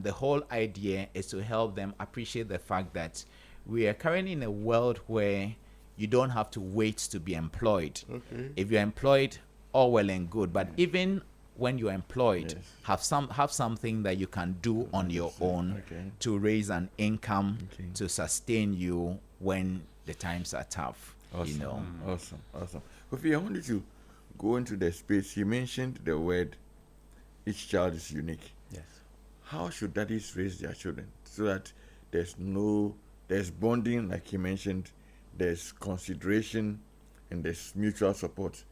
the whole idea is to help them appreciate the fact that we are currently in a world where you don't have to wait to be employed. If you're employed, all well and good, but even when you're employed, have something that you can do on your own to raise an income to sustain you when the times are tough. Awesome. You know. Awesome. Kofi, I wanted to go into the space. You mentioned the word, each child is unique. Yes. How should daddies raise their children so that there's bonding, like you mentioned, there's consideration, and there's mutual support,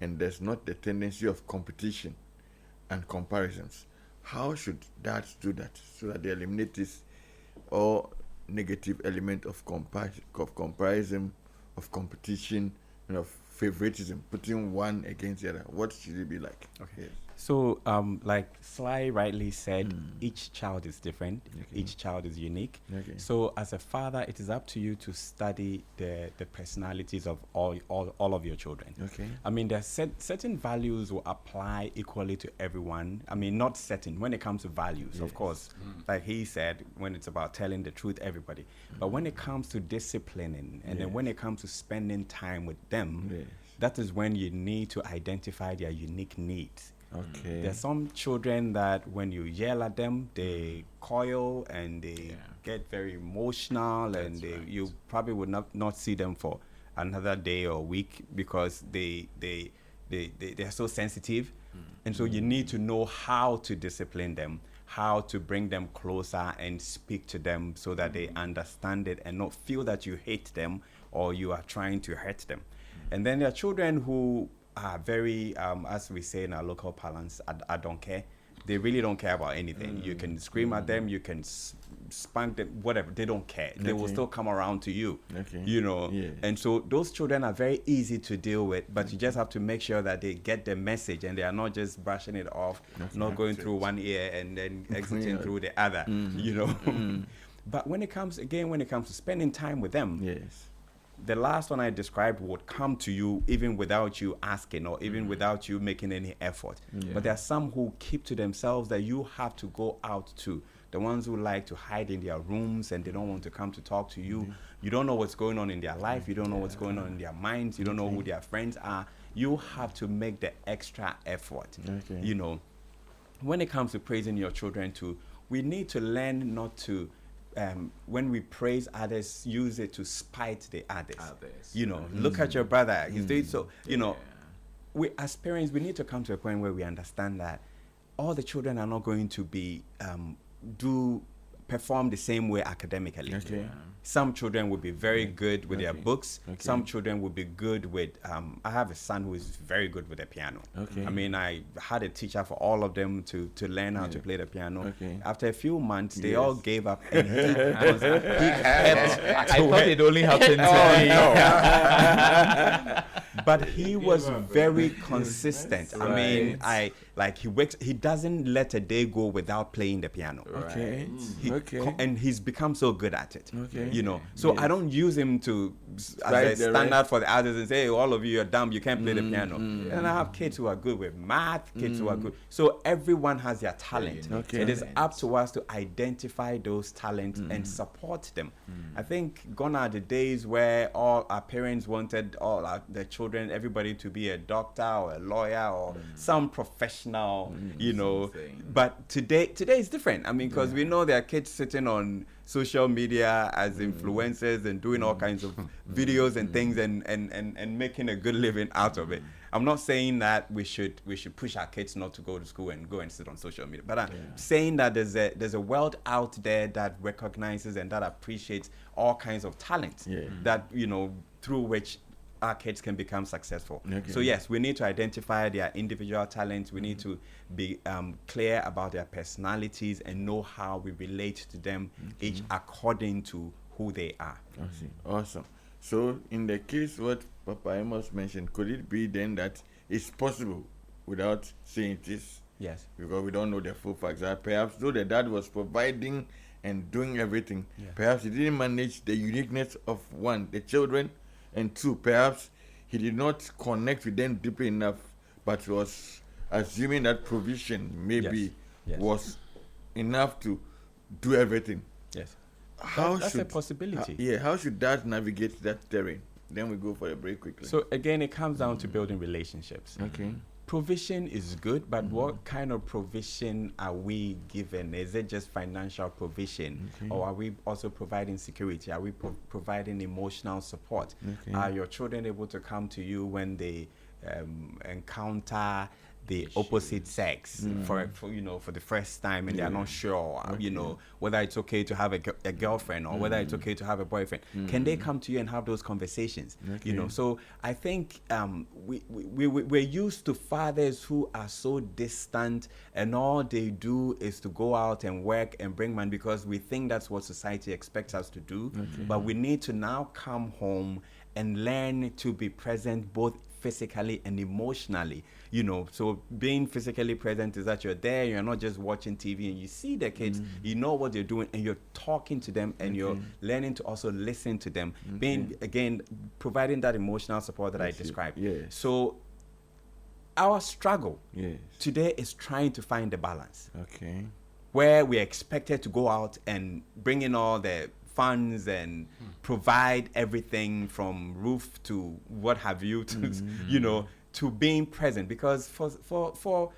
and there's not the tendency of competition and comparisons? How should dads do that so that they eliminate this all negative element of comparison, of competition, and of favoritism, putting one against the other? What should it be like? Okay. Yes. So, like Sly rightly said, each child is different. Okay. Each child is unique. Okay. So, as a father, it is up to you to study the personalities of all of your children. Okay. I mean, there are certain values will apply equally to everyone. I mean, not certain when it comes to values, of Yes. course. Like he said, when it's about telling the truth, everybody. But when it comes to disciplining, and then when it comes to spending time with them, Yes. that is when you need to identify their unique needs. Okay. There's some children that when you yell at them, they coil and they get very emotional, and you probably would not see them for another day or week because they're so sensitive. And so you need to know how to discipline them, how to bring them closer and speak to them so that they understand it and not feel that you hate them or you are trying to hurt them. And then there are children who are very, as we say in our local parlance, I don't care. They really don't care about anything. You can scream at them, you can spank them, whatever. They don't care. They will still come around to you, you know. Yes. And so those children are very easy to deal with, but you just have to make sure that they get the message and they are not just brushing it off, not going through one ear and then exiting through the other, you know. But when it comes to spending time with them, Yes. the last one I described would come to you even without you asking or even without you making any effort. But there are some who keep to themselves that you have to go out to. The ones who like to hide in their rooms and they don't want to come to talk to you. You don't know what's going on in their life. You don't know what's going on in their minds. You don't know who their friends are. You have to make the extra effort. You know, when it comes to praising your children too, we need to learn not to when we praise others, use it to spite the others. You know, look at your brother. He's doing so. You know, we as parents, we need to come to a point where we understand that all the children are not going to be perform the same way academically. Some children will be very good with their books. Some children will be good with, I have a son who is very good with the piano. I mean, I had a teacher for all of them to learn how to play the piano. After a few months, they all gave up. And he I thought it only happened to me. But he was very consistent. I mean, he doesn't let a day go without playing the piano. And he's become so good at it. You know, so I don't use him to as a standard for the others and say, hey, all of you are dumb, you can't play the piano. And I have kids who are good with math, kids who are good. So everyone has their talent. It is up to us to identify those talents and support them. I think gone are the days where all our parents wanted their children, everybody to be a doctor or a lawyer or some professional, you know. But today is different. I mean, because we know there are kids sitting on social media as influencers and doing all kinds of videos and things and making a good living out of it. I'm not saying that we should push our kids not to go to school and go and sit on social media, but I'm saying that there's a world out there that recognizes and that appreciates all kinds of talents that, you know, through which our kids can become successful. So yes, we need to identify their individual talents. We need to be clear about their personalities and know how we relate to them, each according to who they are. I see. Awesome. So in the case what Papa Amos mentioned, could it be then that it's possible without saying this? Yes. Because we don't know the full facts. Perhaps though the dad was providing and doing everything, perhaps he didn't manage the uniqueness of one, the children, and two, perhaps he did not connect with them deeply enough, but was assuming that provision maybe was enough to do everything. Yes. That's a possibility. How should that navigate that terrain? Then we go for a break quickly. So again, it comes down to building relationships. Provision is good, but what kind of provision are we given? Is it just financial provision, or are we also providing security? Are we providing emotional support? Are your children able to come to you when they encounter the opposite sex for the first time and they are not sure whether it's okay to have a girlfriend or whether it's okay to have a boyfriend? Can they come to you and have those conversations? So I think we're used to fathers who are so distant and all they do is to go out and work and bring money because we think that's what society expects us to do. But we need to now come home and learn to be present both physically and emotionally. You know, so being physically present is that you're there, you're not just watching TV, and you see the kids, you know what they're doing, and you're talking to them, and you're learning to also listen to them. Being, again, providing that emotional support that I described. Yes. So our struggle Yes. today is trying to find the balance Okay. where we're expected to go out and bring in all the funds and provide everything from roof to what have you to you know, to being present, because for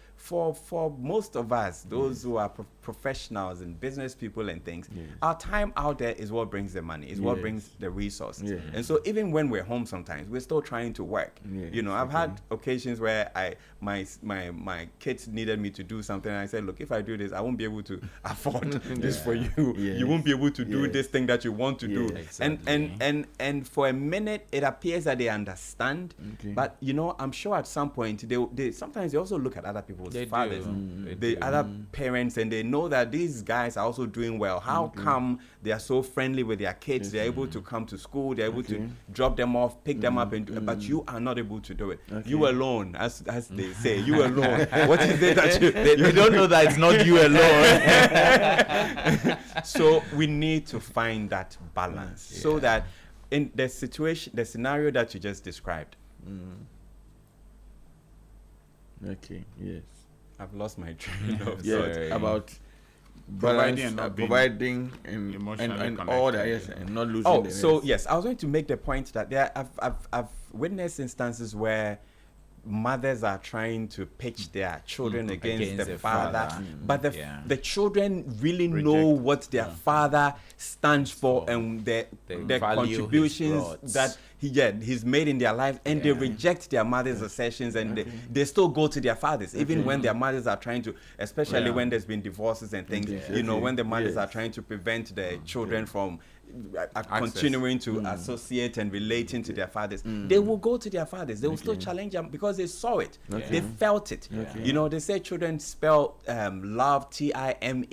most of us, those who are professionals and business people and things, our time out there is what brings the money, is what brings the resources. And so even when we're home, sometimes we're still trying to work. You know, I've had occasions where my kids needed me to do something, and I said, look, if I do this, I won't be able to afford this for you. You won't be able to do this thing that you want to do. Exactly. And for a minute, it appears that they understand, but you know, I'm sure at some point they sometimes they also look at other people's fathers, the other parents, and they know that these guys are also doing well. How come they are so friendly with their kids? They're able to come to school, they're able to drop them off, pick them up, and but you are not able to do it. You alone, as they say, you alone. What is it that They don't know that it's not you alone. So we need to find that balance so that in the situation, the scenario that you just described. Okay. Yes. I've lost my train of Yes. thought. About Providing balance, and not being providing and emotionally all that. connected, Yes, and not losing. Oh, the so rest. yes, I was going to make the point that I've witnessed instances where mothers are trying to pitch their children against the father, but the children really know what their father stands for and the contributions that he's made in their life, and they reject their mother's assertions, and they still go to their fathers even when their mothers are trying to, especially when there's been divorces and things, you know, when the mothers are trying to prevent the children from continuing to associate and relating to their fathers. They will go to their fathers. They will still challenge them because they saw it. They felt it. You know, they say children spell love Time.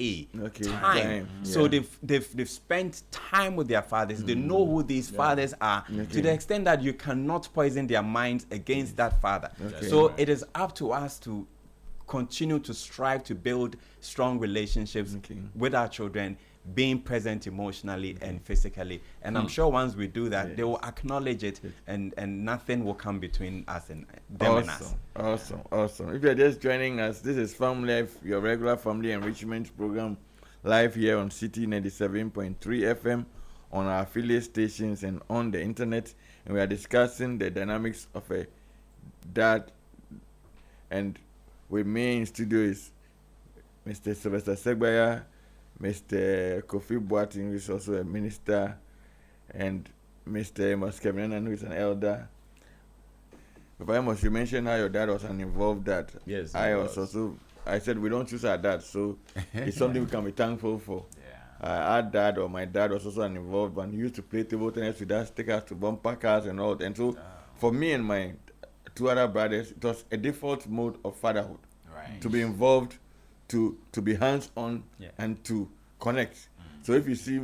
Time. So they've spent time with their fathers. They know who these fathers are to the extent that you cannot poison their minds against that father. So it is up to us to continue to strive to build strong relationships with our children, being present emotionally and physically. And I'm sure once we do that, they will acknowledge it, and nothing will come between us and them and us. Awesome. If you're just joining us, this is Family Life, your regular family enrichment program, live here on City 97.3 FM, on our affiliate stations and on the internet. And we are discussing the dynamics of a dad. And with me in studio is Mr. Sylvester Segbaya, Mr. Kofi Boateng, who is also a minister, and Mr. Amos Kevin-Annan, who is an elder. Papa Amos, you mentioned how your dad was an involved dad. Yes. I said we don't choose our dad, so it's something we can be thankful for. Our dad or my dad was also an involved one. He used to play table tennis with us, take us to bumper cars and all that. And so for me and my two other brothers, it was a default mode of fatherhood. To be involved, to be hands-on, and to connect. So if you see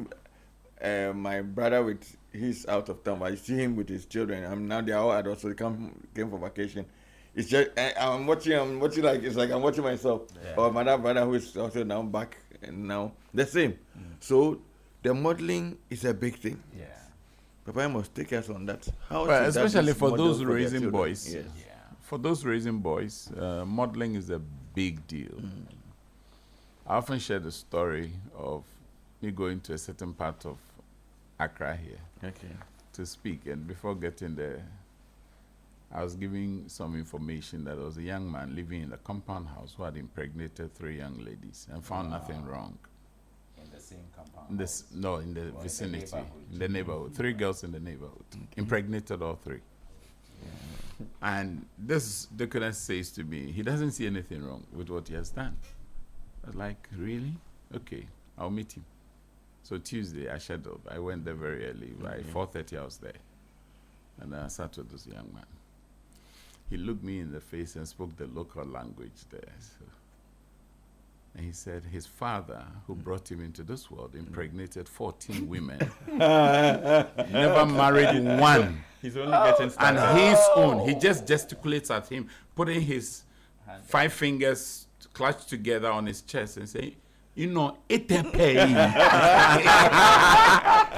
my brother he's out of town, but you see him with his children. Now they are all adults, so they came for vacation. It's just I'm watching like it's like I'm watching myself. Or my other brother who is also now back and now the same. So the modeling is a big thing. Papa must take us on that. Especially for those raising boys. Yes. For those raising boys, modeling is a big deal. I often share the story of me going to a certain part of Accra here to speak, and before getting there, I was giving some information that there was a young man living in a compound house who had impregnated 3 young ladies and found nothing wrong. In the same compound? In the vicinity, in the neighborhood. 3 girls in the neighborhood, impregnated all 3. And this Deaconess says to me, he doesn't see anything wrong with what he has done. I was like, really? Okay, I'll meet him. So Tuesday, I scheduled. I went there very early. By 4:30, I was there. And I sat with this young man. He looked me in the face and spoke the local language there. And he said his father, who brought him into this world, impregnated 14 women. Never married one. He's only getting started. And his own, he just gesticulates at him, putting his 5 fingers clutched together on his chest and saying, you know, it a pay.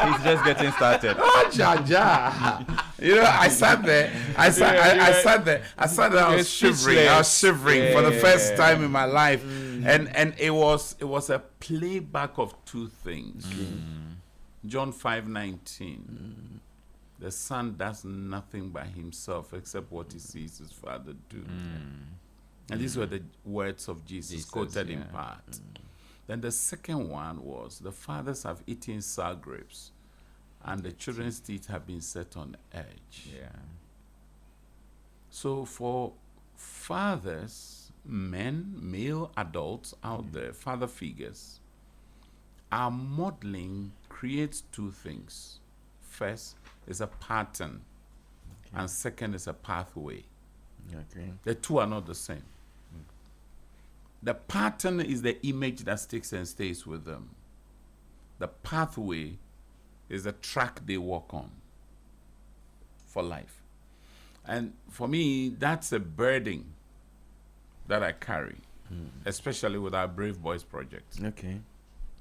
He's just getting started. Oh, ja. You know, I sat there. I sat there. I was shivering for the first time in my life, and it was a playback of 2 things. John 5:19. The son does nothing by himself except what he sees his father do. And these were the words of Jesus quoted in part. Then the second one was, the fathers have eaten sour grapes, and the children's teeth have been set on edge. Yeah. So for fathers, men, male adults out there, father figures, our modeling creates 2 things. First is a pattern, and second is a pathway. Okay. The 2 are not the same. The pattern is the image that sticks and stays with them. The pathway is the track they walk on for life. And for me, that's a burden that I carry, especially with our Brave Boys project. Okay.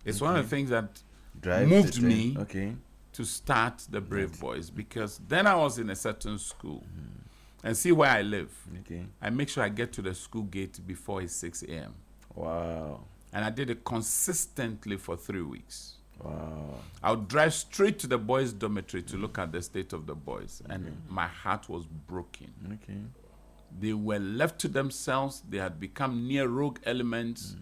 It's one of the things that Drives moved the me thing. Okay. to start the Brave Boys, because then I was in a certain school. And see where I live. Okay. I make sure I get to the school gate before it's 6 a.m. Wow. And I did it consistently for 3 weeks. Wow. I would drive straight to the boys' dormitory to look at the state of the boys. And my heart was broken. Okay. They were left to themselves. They had become near rogue elements.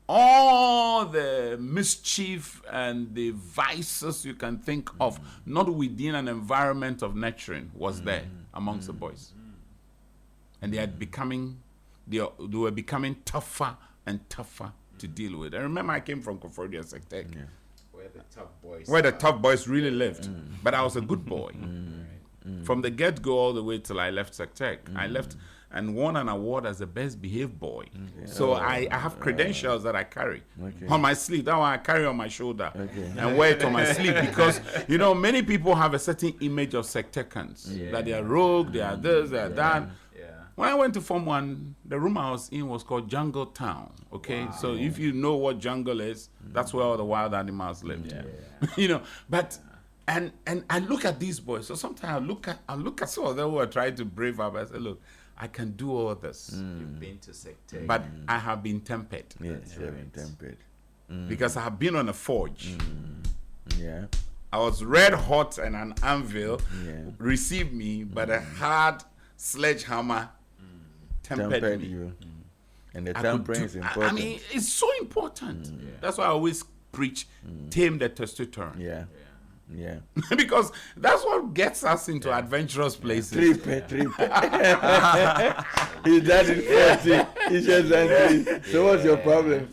All the mischief and the vices you can think of, not within an environment of nurturing, was there amongst the boys. And they were becoming tougher and tougher to deal with. I remember I came from Koforidua Sector, where the tough boys really lived. But I was a good boy. From the get-go all the way till I left Sector. I left and won an award as the best behaved boy. So I have credentials that I carry on my sleeve. That one I carry on my shoulder and wear it on my sleeve, because, you know, many people have a certain image of sectarians, that they are rogue, they are this, they are that. When I went to Form 1, the room I was in was called Jungle Town. Okay, so if you know what jungle is, that's where all the wild animals lived. You know, but and I look at these boys. So sometimes I look at some of them who are trying to brave up. I say, look, I can do all this. You've been to sector. But I have been tempered. Yes, you have been tempered. Because I have been on a forge. Yeah. I was red hot, and an anvil received me, but a hard sledgehammer tempered me. you. And the I could tempering do- is important. I mean, it's so important. That's why I always preach, tame the testosterone. yeah. Yeah. Because that's what gets us into adventurous places. Trip. He's done it 40. He's just done 3. So what's your problem?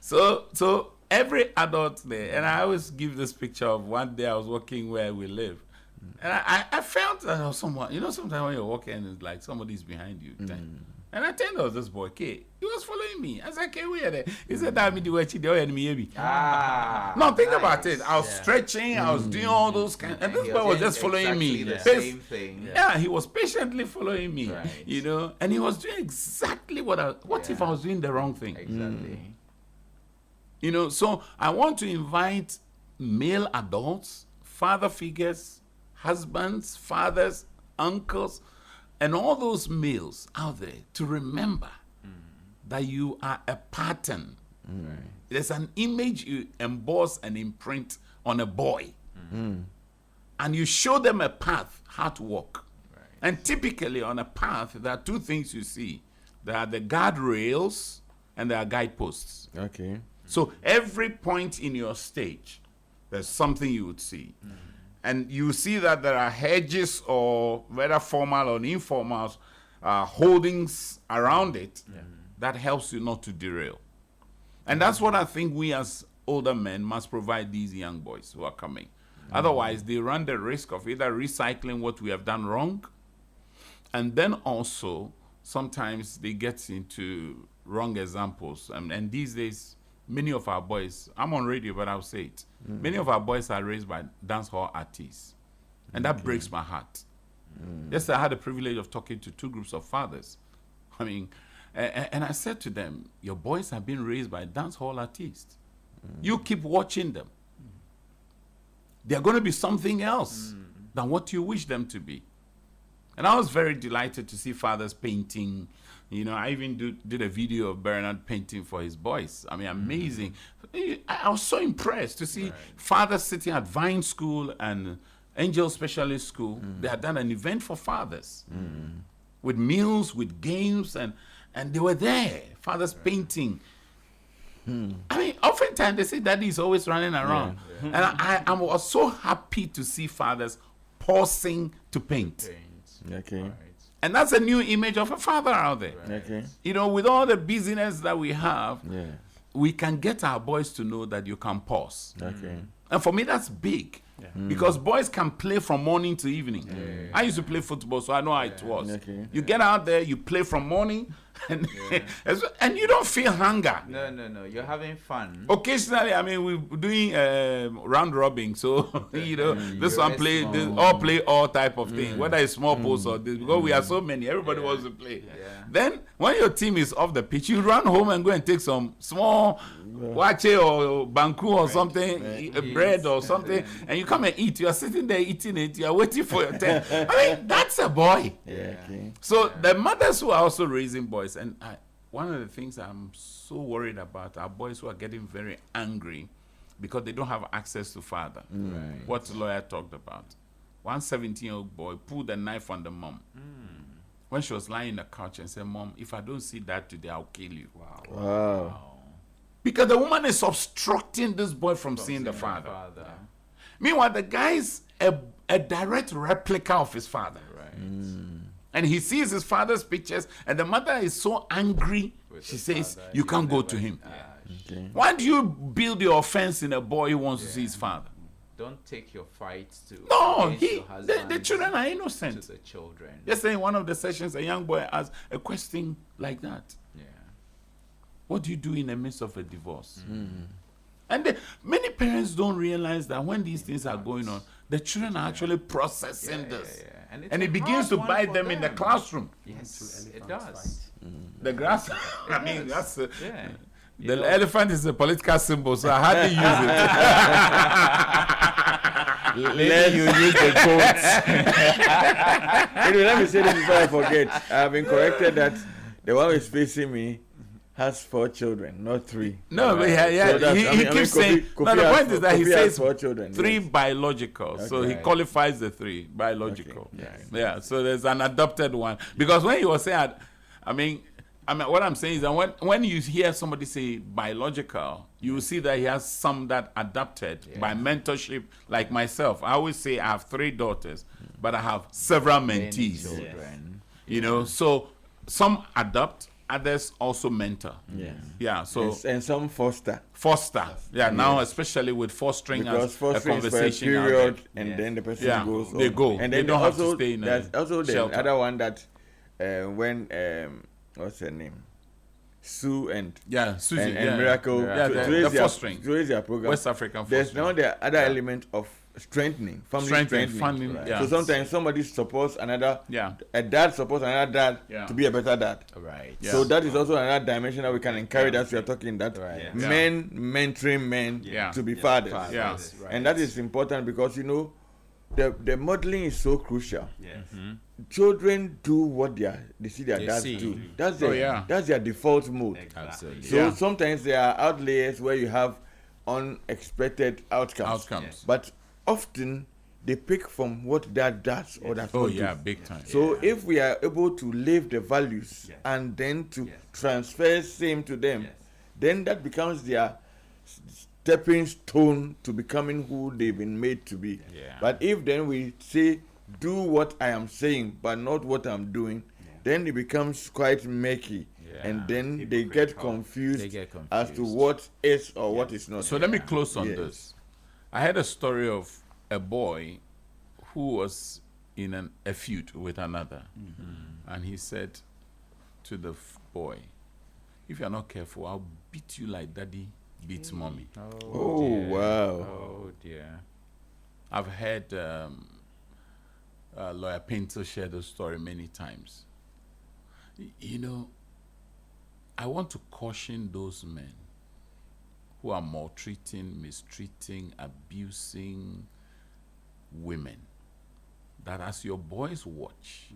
So every adult there, and I always give this picture of one day I was walking where we live. And I felt that there was someone, you know, sometimes when you're walking, it's like somebody's behind you. And I turned to this boy, K. He was following me. I said, K, where are they? He said, that me the way the enemy. No, think about it. I was stretching, I was doing all those kind, and this boy was just following me. The same thing. Yeah, he was patiently following me, Right. you know, and he was doing exactly what if I was doing the wrong thing? Exactly. You know, so I want to invite male adults, father figures, husbands, fathers, uncles, and all those males out there to remember that you are a pattern. There's an image you emboss and imprint on a boy. And you show them a path, how to walk. And typically on a path, there are 2 things you see. There are the guardrails and there are guideposts. Okay. So every point in your stage, there's something you would see. And you see that there are hedges, or whether formal or informal, holdings around it that helps you not to derail. And that's what I think we as older men must provide these young boys who are coming. Otherwise, they run the risk of either recycling what we have done wrong, and then also sometimes they get into wrong examples. And these days, many of our boys, I'm on radio, but I'll say it. Many of our boys are raised by dance hall artists. And that breaks my heart. Yes, I had the privilege of talking to 2 groups of fathers. I mean, and I said to them, your boys have been raised by dance hall artists. You keep watching them. They're going to be something else than what you wish them to be. And I was very delighted to see fathers painting. You know, I even did a video of Bernard painting for his boys. I mean, amazing. I was so impressed to see fathers sitting at Vine School and Angel Specialist School. They had done an event for fathers with meals, with games, and they were there. Fathers painting. I mean, oftentimes they say daddy is always running around. And I was so happy to see fathers pausing to paint. Okay. Right. And that's a new image of a father out there. Okay. You know, with all the busyness that we have, Yeah. we can get our boys to know that you can pause. Okay. And for me, that's big. Because boys can play from morning to evening. I used to play football, so I know how it was. Okay. You get out there, you play from morning, and, and you don't feel hunger. No. You're having fun. Occasionally, I mean, we're doing round robin, so you know, this one play, this, all play all type of thing, whether it's small posts or this, because we are so many, everybody wants to play. Then, when your team is off the pitch, you run home and go and take some small wache or banku or something, bread or something, and you come and eat. You are sitting there eating it. You are waiting for your turn. I mean, that's a boy. Yeah. Okay. So the mothers who are also raising boys, and one of the things I'm so worried about are boys who are getting very angry because they don't have access to father. Right. What the lawyer talked about. One 17-year-old boy pulled a knife on the mom when she was lying on the couch and said, "Mom, if I don't see that today, I'll kill you." Wow. Because the woman is obstructing this boy from seeing the father. Meanwhile, the guy is a direct replica of his father. Right. And he sees his father's pictures, and the mother is so angry, she says, "You can't go to him." Okay. Why do you build your offense in a boy who wants to see his father? Don't take your fights to No, against your husband, the children are to innocent. the children. Yesterday in one of the sessions, a young boy asked a question like that. Yeah. What do you do in the midst of a divorce? And many parents don't realize that when these things are going on, the children are actually processing this. And, And it begins to bite them in the classroom. Yes, it does. The grass, I mean, that's Yeah. the elephant is a political symbol, so I hardly use it. Let you use the quotes. Anyway, let me say this before I forget. I have been corrected that the one who is facing me has 4 children, not 3. No, but So that's- he keeps saying. No, the point is that he Kofi has says 4 children. 3 yes. biological, so he Okay. qualifies the 3 biological. Okay, yes. Yeah, so there's an adopted one because when you were saying, I mean, what I'm saying is that when you hear somebody say biological, you will see that he has some that adopted by mentorship, like myself. I always say I have 3 daughters, but I have several Many mentees. children. You know, so some adopt, others also mentor. Yes. Yeah, so And some foster. foster. Yeah, now especially with fostering Because as a fostering is for a conversation out period, there. and Yes. then the person Yeah, goes they on. go. And They then don't have to also, stay in a there's also the shelter. other one that when what's her name, Sue and Yeah, Susie. and Miracle Yeah, to the raise their, fostering. to raise their program. West African There's fostering. now the other element of strengthening, family Strengthening, strengthening. funding. Yeah. So sometimes somebody supports another, Yeah. a dad supports another dad Yeah. to be a better dad. Right. Yeah. So that is also another dimension that we can encourage as we are talking that Right. Yeah. men mentoring men Yeah. to be fathers. Yeah. Right. And that is important because the modeling is so crucial. Yes. Children do what they see their They dads see. do. That's Oh, their yeah. that's their default mode. Absolutely. So Yeah. sometimes there are outliers where you have unexpected outcomes. Outcomes. But often they pick from what that does or does Oh not yeah, do. big time. So if we are able to live the values Yes. and then to Yes. transfer same to them, Yes. then that becomes their stepping stone to becoming who they've been made to be. Yeah. But if then we say, do what I am saying, but not what I'm doing, then it becomes quite murky. Yeah. And then People they get get caught. confused, They get as to confused. what is or what is not. So let me close on Yes. this. I had a story of a boy who was in a feud with another, and he said to the boy, "If you're not careful, I'll beat you like daddy beats mommy." Oh, dear. wow. Oh dear. I've heard Lawyer Pinto shared the story many times. You know, I want to caution those men who are maltreating, mistreating, abusing women, that as your boys watch,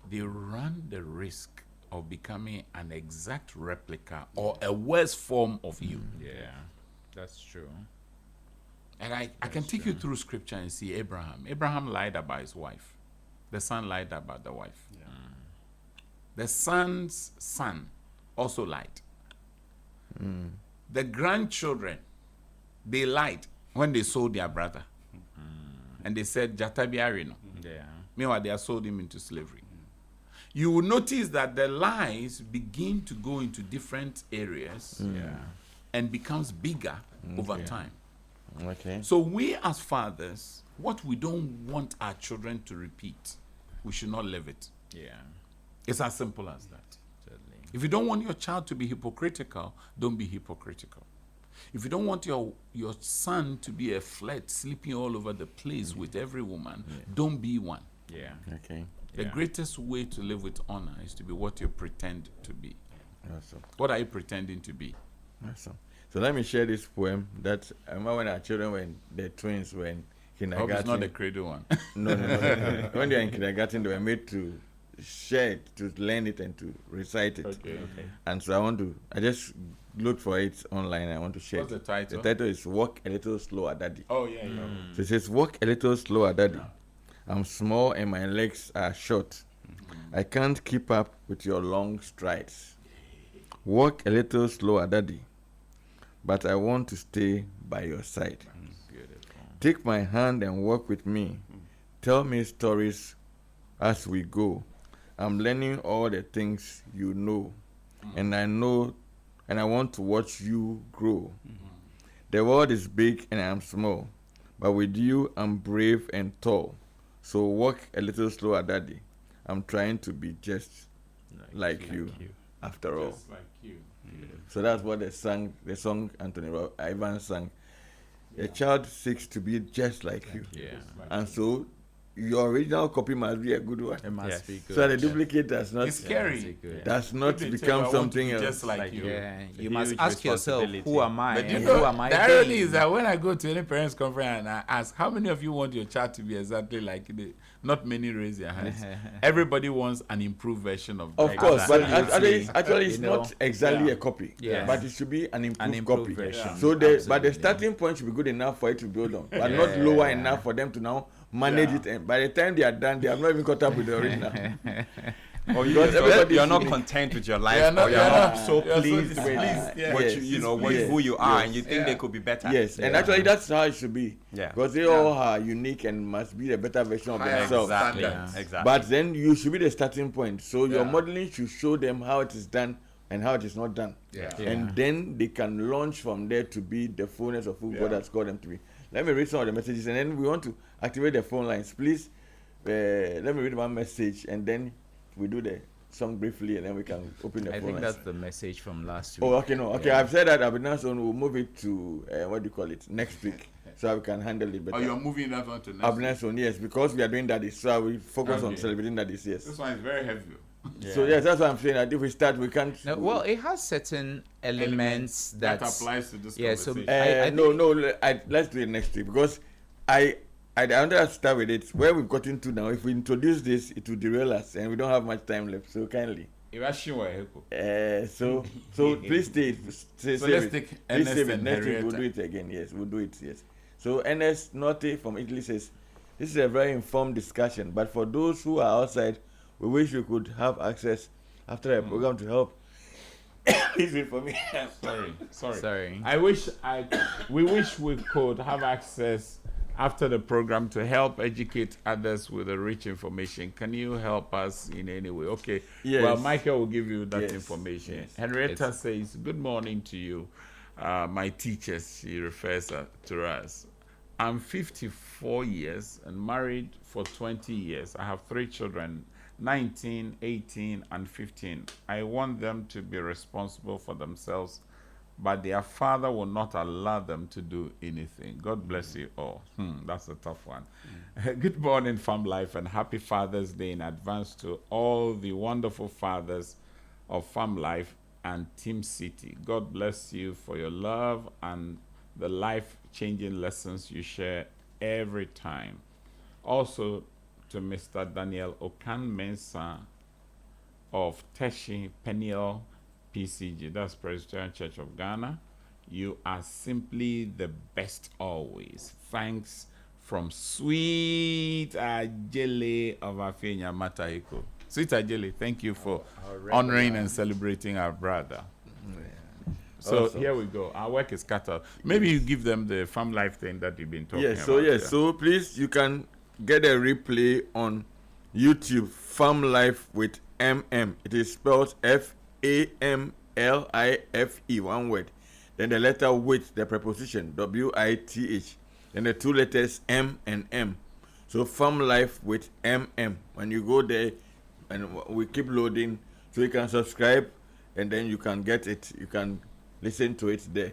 they run the risk of becoming an exact replica or a worse form of you. Yeah, that's true. And I can take you through scripture and see Abraham. Abraham lied about his wife. The son lied about the wife. Yeah. The son's son also lied. The grandchildren, they lied when they sold their brother. And they said, Jatabiari no. Yeah. Meanwhile, they have sold him into slavery. You will notice that the lies begin to go into different areas and becomes bigger over time. Okay. So we as fathers, what we don't want our children to repeat, we should not live it. Yeah. It's as simple as that. Totally. If you don't want your child to be hypocritical, don't be hypocritical. If you don't want your son to be a flirt, sleeping all over the place with every woman, don't be one. Yeah. Okay. The Yeah. greatest way to live with honor is to be what you pretend to be. Awesome. What are you pretending to be? Awesome. So let me share this poem that I remember when our children were the twins were in I hope kindergarten. it's not the cradle one. No. When they were in kindergarten, they were made to share it, to learn it, and to recite it. Okay. And so I just looked for it online. I want to share What's it. the title? The title is Walk a Little Slower, Daddy. Oh, yeah. So it says, Walk a little slower, Daddy. I'm small and my legs are short. I can't keep up with your long strides. Walk a little slower, Daddy. But I want to stay by your side. Beautiful. Take my hand and walk with me. Tell me stories as we go. I'm learning all the things you know. And I want to watch you grow. The world is big and I'm small. But with you, I'm brave and tall. So walk a little slower, Daddy. I'm trying to be just like you, after all. Just like you. So that's what the song Anthony Ivan sang. A child seeks to be just like you. Yeah. And so your original copy must be a good one. It must Yes. be good. So the duplicate does not It's scary. Good. does not If they tell you, become "I want to something be else. just like you." Yeah, a you must huge ask yourself, responsibility. who am I But you and know, who am I the irony being? is that when I go to any parents' conference and I ask, how many of you want your child to be exactly like the, not many raise their hands. Everybody wants an improved version of Of that. course, but Absolutely. actually it's You know, not exactly yeah. a copy. Yes. But it should be an improved, improved copy. version. So but the Absolutely. starting point should be good enough for it to build on, but not lower enough for them to now manage Yeah. it. And by the time they are done, they have not even caught up with the original. Or Because everybody's you're not unique. content with your life, You're not- or you're you're not not- so you're so pleased with displeased, yeah. what Yes. you know Yes. who you are, Yes. and you think they could be better. Yes, and Yeah. actually that's how it should be. Yeah. Because they all are unique and must be the better version of Higher themselves. Exactly. standards. Exactly. But then you should be the starting point. So your Yeah. modeling should show them how it is done and how it is not done. Yeah. And then they can launch from there to be the fullness of who God Yeah. has called them to be. Let me read some of the messages, and then we want to activate the phone lines. Please, let me read one message, and then we do the song briefly, and then we can open the I phone think lines. that's the message from last week. Oh, okay, no. Okay, Yeah. I've said that. I've been so we'll move it to, what do you call it, next week, so we can handle it better. Oh, you're moving that one to next. Abner one, yes, because we are doing that, so I will focus on Okay. celebrating that yes. This one is very heavy. So yes, that's what I'm saying. That if we start, we can't. No, well, it has certain elements that that applies to this yeah, so conversation. let's do it next week because I wanted us to start with it. Where we've gotten to now, if we introduce this, it will derail us, and we don't have much time left. So kindly, so please stay. So let's take Please Ernest save it. and Next week we'll Henrietta. do it again. Yes, we'll do it. Yes. So Ernest Norte from Italy says, "This is a very informed discussion, but for those who are outside, we wish we could have access after a program to help." Please wait for me. sorry. We wish we could have access after the program to help educate others with the rich information. Can you help us in any way? Okay. Yes. Well, Michael will give you that Yes. information. Yes. Henrietta says, "Good morning to you, my teachers." She refers to us. "I'm 54 years and married for 20 years. I have 3 children, 19, 18, and 15. I want them to be responsible for themselves, but their father will not allow them to do anything. God bless you all. That's a tough one. Good morning, Farm Life, and happy Father's Day in advance to all the wonderful fathers of Farm Life and Team City. God bless you for your love and the life-changing lessons you share every time. Also to Mr. Daniel Okan-Mensah of Teshi Peniel PCG, that's Presbyterian Church of Ghana. You are simply the best always. Thanks from Sweet Ajele of Afenya Matahiko. Sweet Ajele, thank you for honoring and celebrating our brother. So Awesome. here we go. Our work is cut out. Maybe you give them the Farm Life thing that you've been talking Yes, about. so please, you can get a replay on YouTube, Farm Life with MM. It is spelled FAMLIFE, one word. Then the letter with, the preposition, WITH. Then the two letters M and M. So Farm Life with MM. When you go there, and we keep loading, so you can subscribe, and then you can get it. You can listen to it there.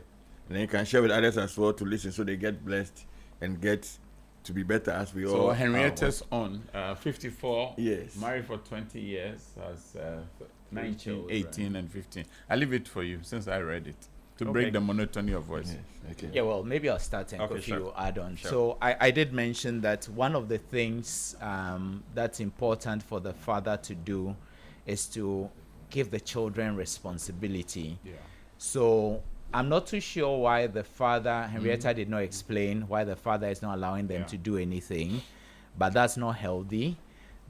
And then you can share with others as well to listen, so they get blessed and get to be better as we all So are. Henrietta's on 54, Yes. married for 20 years, has 19, children. 18, and 15. I leave it for you since I read it to Okay. break the monotony of voice. Yes, okay. Yeah, well, maybe I'll start and Okay, Kofi sure. will add on. Sure. So I did mention that one of the things that's important for the father to do is to give the children responsibility. Yeah. So I'm not too sure why the father, Henrietta did not explain why the father is not allowing them Yeah. to do anything, but that's not healthy.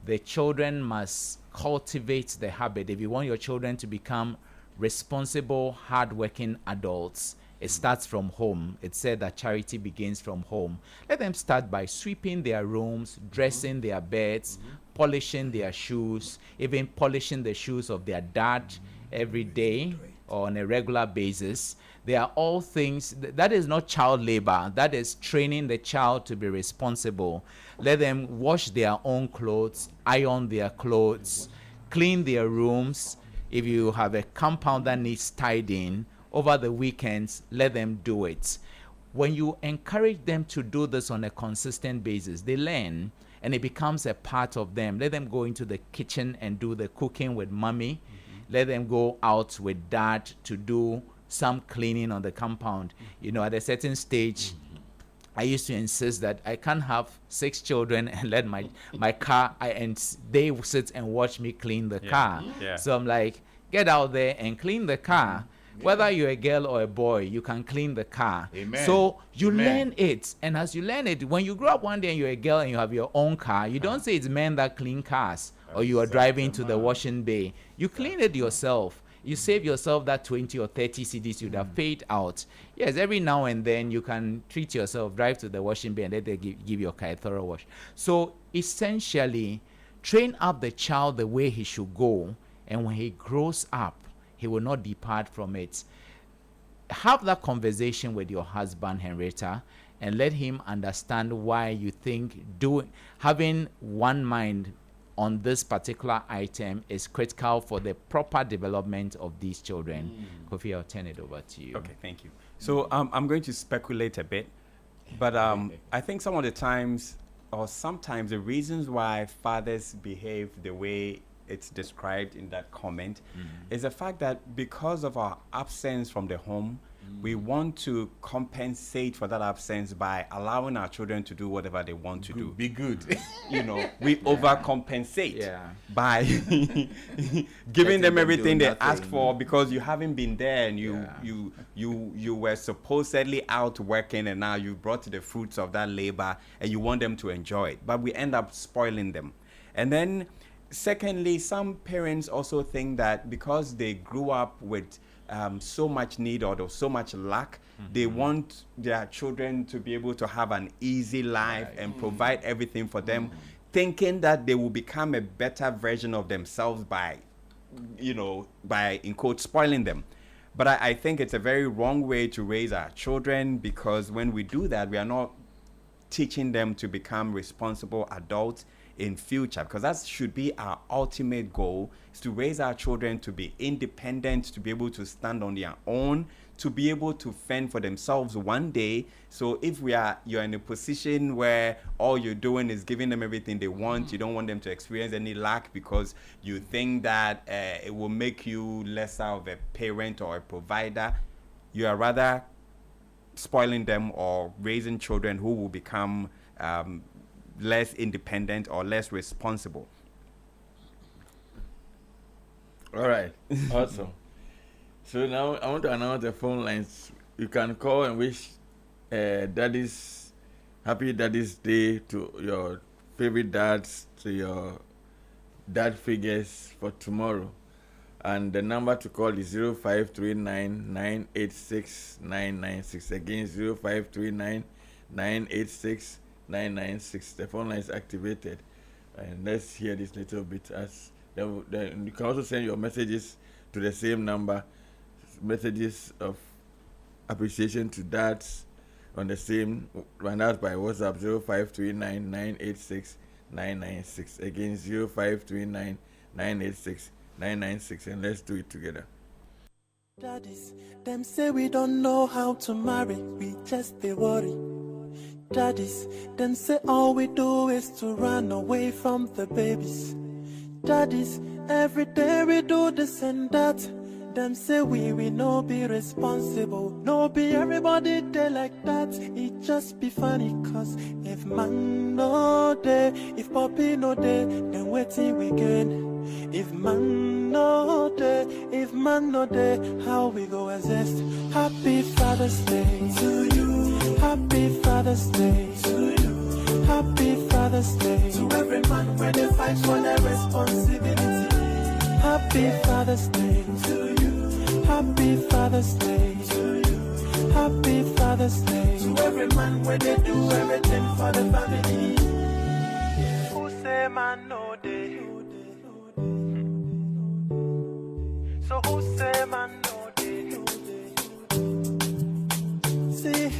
The children must cultivate the habit. If you want your children to become responsible, hardworking adults, it starts from home. It said that charity begins from home. Let them start by sweeping their rooms, dressing their beds, polishing their shoes, even polishing the shoes of their dad every day or on a regular basis. They are all things that is not child labor. That is training the child to be responsible. Let them wash their own clothes, iron their clothes, clean their rooms. If you have a compound that needs tidying over the weekends, let them do it. When you encourage them to do this on a consistent basis, they learn and it becomes a part of them. Let them go into the kitchen and do the cooking with mommy. Let them go out with dad to do some cleaning on the compound. You know, at a certain stage, I used to insist that I can't have 6 children and let my car, and they sit and watch me clean the car. Yeah. So I'm like, get out there and clean the car. Whether you're a girl or a boy, you can clean the car. Amen. So you Amen. learn it. And as you learn it, when you grow up one day and you're a girl and you have your own car, you don't say it's men that clean cars or you are driving to the washing bay. You clean it yourself. You save yourself that 20 or 30 CDs you'd have paid out. Yes, every now and then you can treat yourself, drive to the washing bay and let them give your car a thorough wash. So essentially, train up the child the way he should go, and when he grows up, he will not depart from it. Have that conversation with your husband, Henrietta, and let him understand why you think having one mind on this particular item is critical for the proper development of these children. Kofi, I'll turn it over to you. Okay, thank you. So I'm going to speculate a bit, but I think some of the times, or sometimes, the reasons why fathers behave the way it's described in that comment is the fact that because of our absence from the home, we want to compensate for that absence by allowing our children to do whatever they want to do. Be good. You know, we overcompensate Yeah. by giving Letting them them everything do they asked nothing. for because you haven't been there and Yeah. you were supposedly out working and now you brought the fruits of that labor and you want them to enjoy it, but we end up spoiling them. And then secondly, some parents also think that because they grew up with so much need or so much lack, they want their children to be able to have an easy life and provide everything for them, thinking that they will become a better version of themselves by in quote spoiling them. But I think it's a very wrong way to raise our children, because when we do that, we are not teaching them to become responsible adults in future, because that should be our ultimate goal, is to raise our children to be independent, to be able to stand on their own, to be able to fend for themselves one day. So if you're in a position where all you're doing is giving them everything they want, you don't want them to experience any lack because you think that it will make you lesser of a parent or a provider, you are rather spoiling them or raising children who will become less independent or less responsible. All right, awesome. So now I want to announce the phone lines. You can call and wish happy Daddy's Day to your favorite dads, to your dad figures for tomorrow. And the number to call is 0539 986 996. Again, 0539 986 996. The phone line is activated. And let's hear this little bit. You can also send your messages to the same number, messages of appreciation to dads on the same, and that's by WhatsApp 0539 986 996. Again, 0539 986 996, and let's do it together. Daddies, them say we don't know how to marry, we just they worry. Daddies, them say all we do is to run away from the babies. Daddies, every day we do this and that. Them say we no be responsible, no be everybody there like that. It just be funny, cause if man no day, if puppy no day, then waiting we gain. If man no day, if man no day, how we go exist? Happy Father's Day to you. Happy Father's Day to you. Happy Father's Day to every man where they fight for their responsibility. Happy Father's Day to you. Happy Father's Day to you. Happy Father's Day to every man where they do everything for the family. Who say man no day? So who say man no day? See,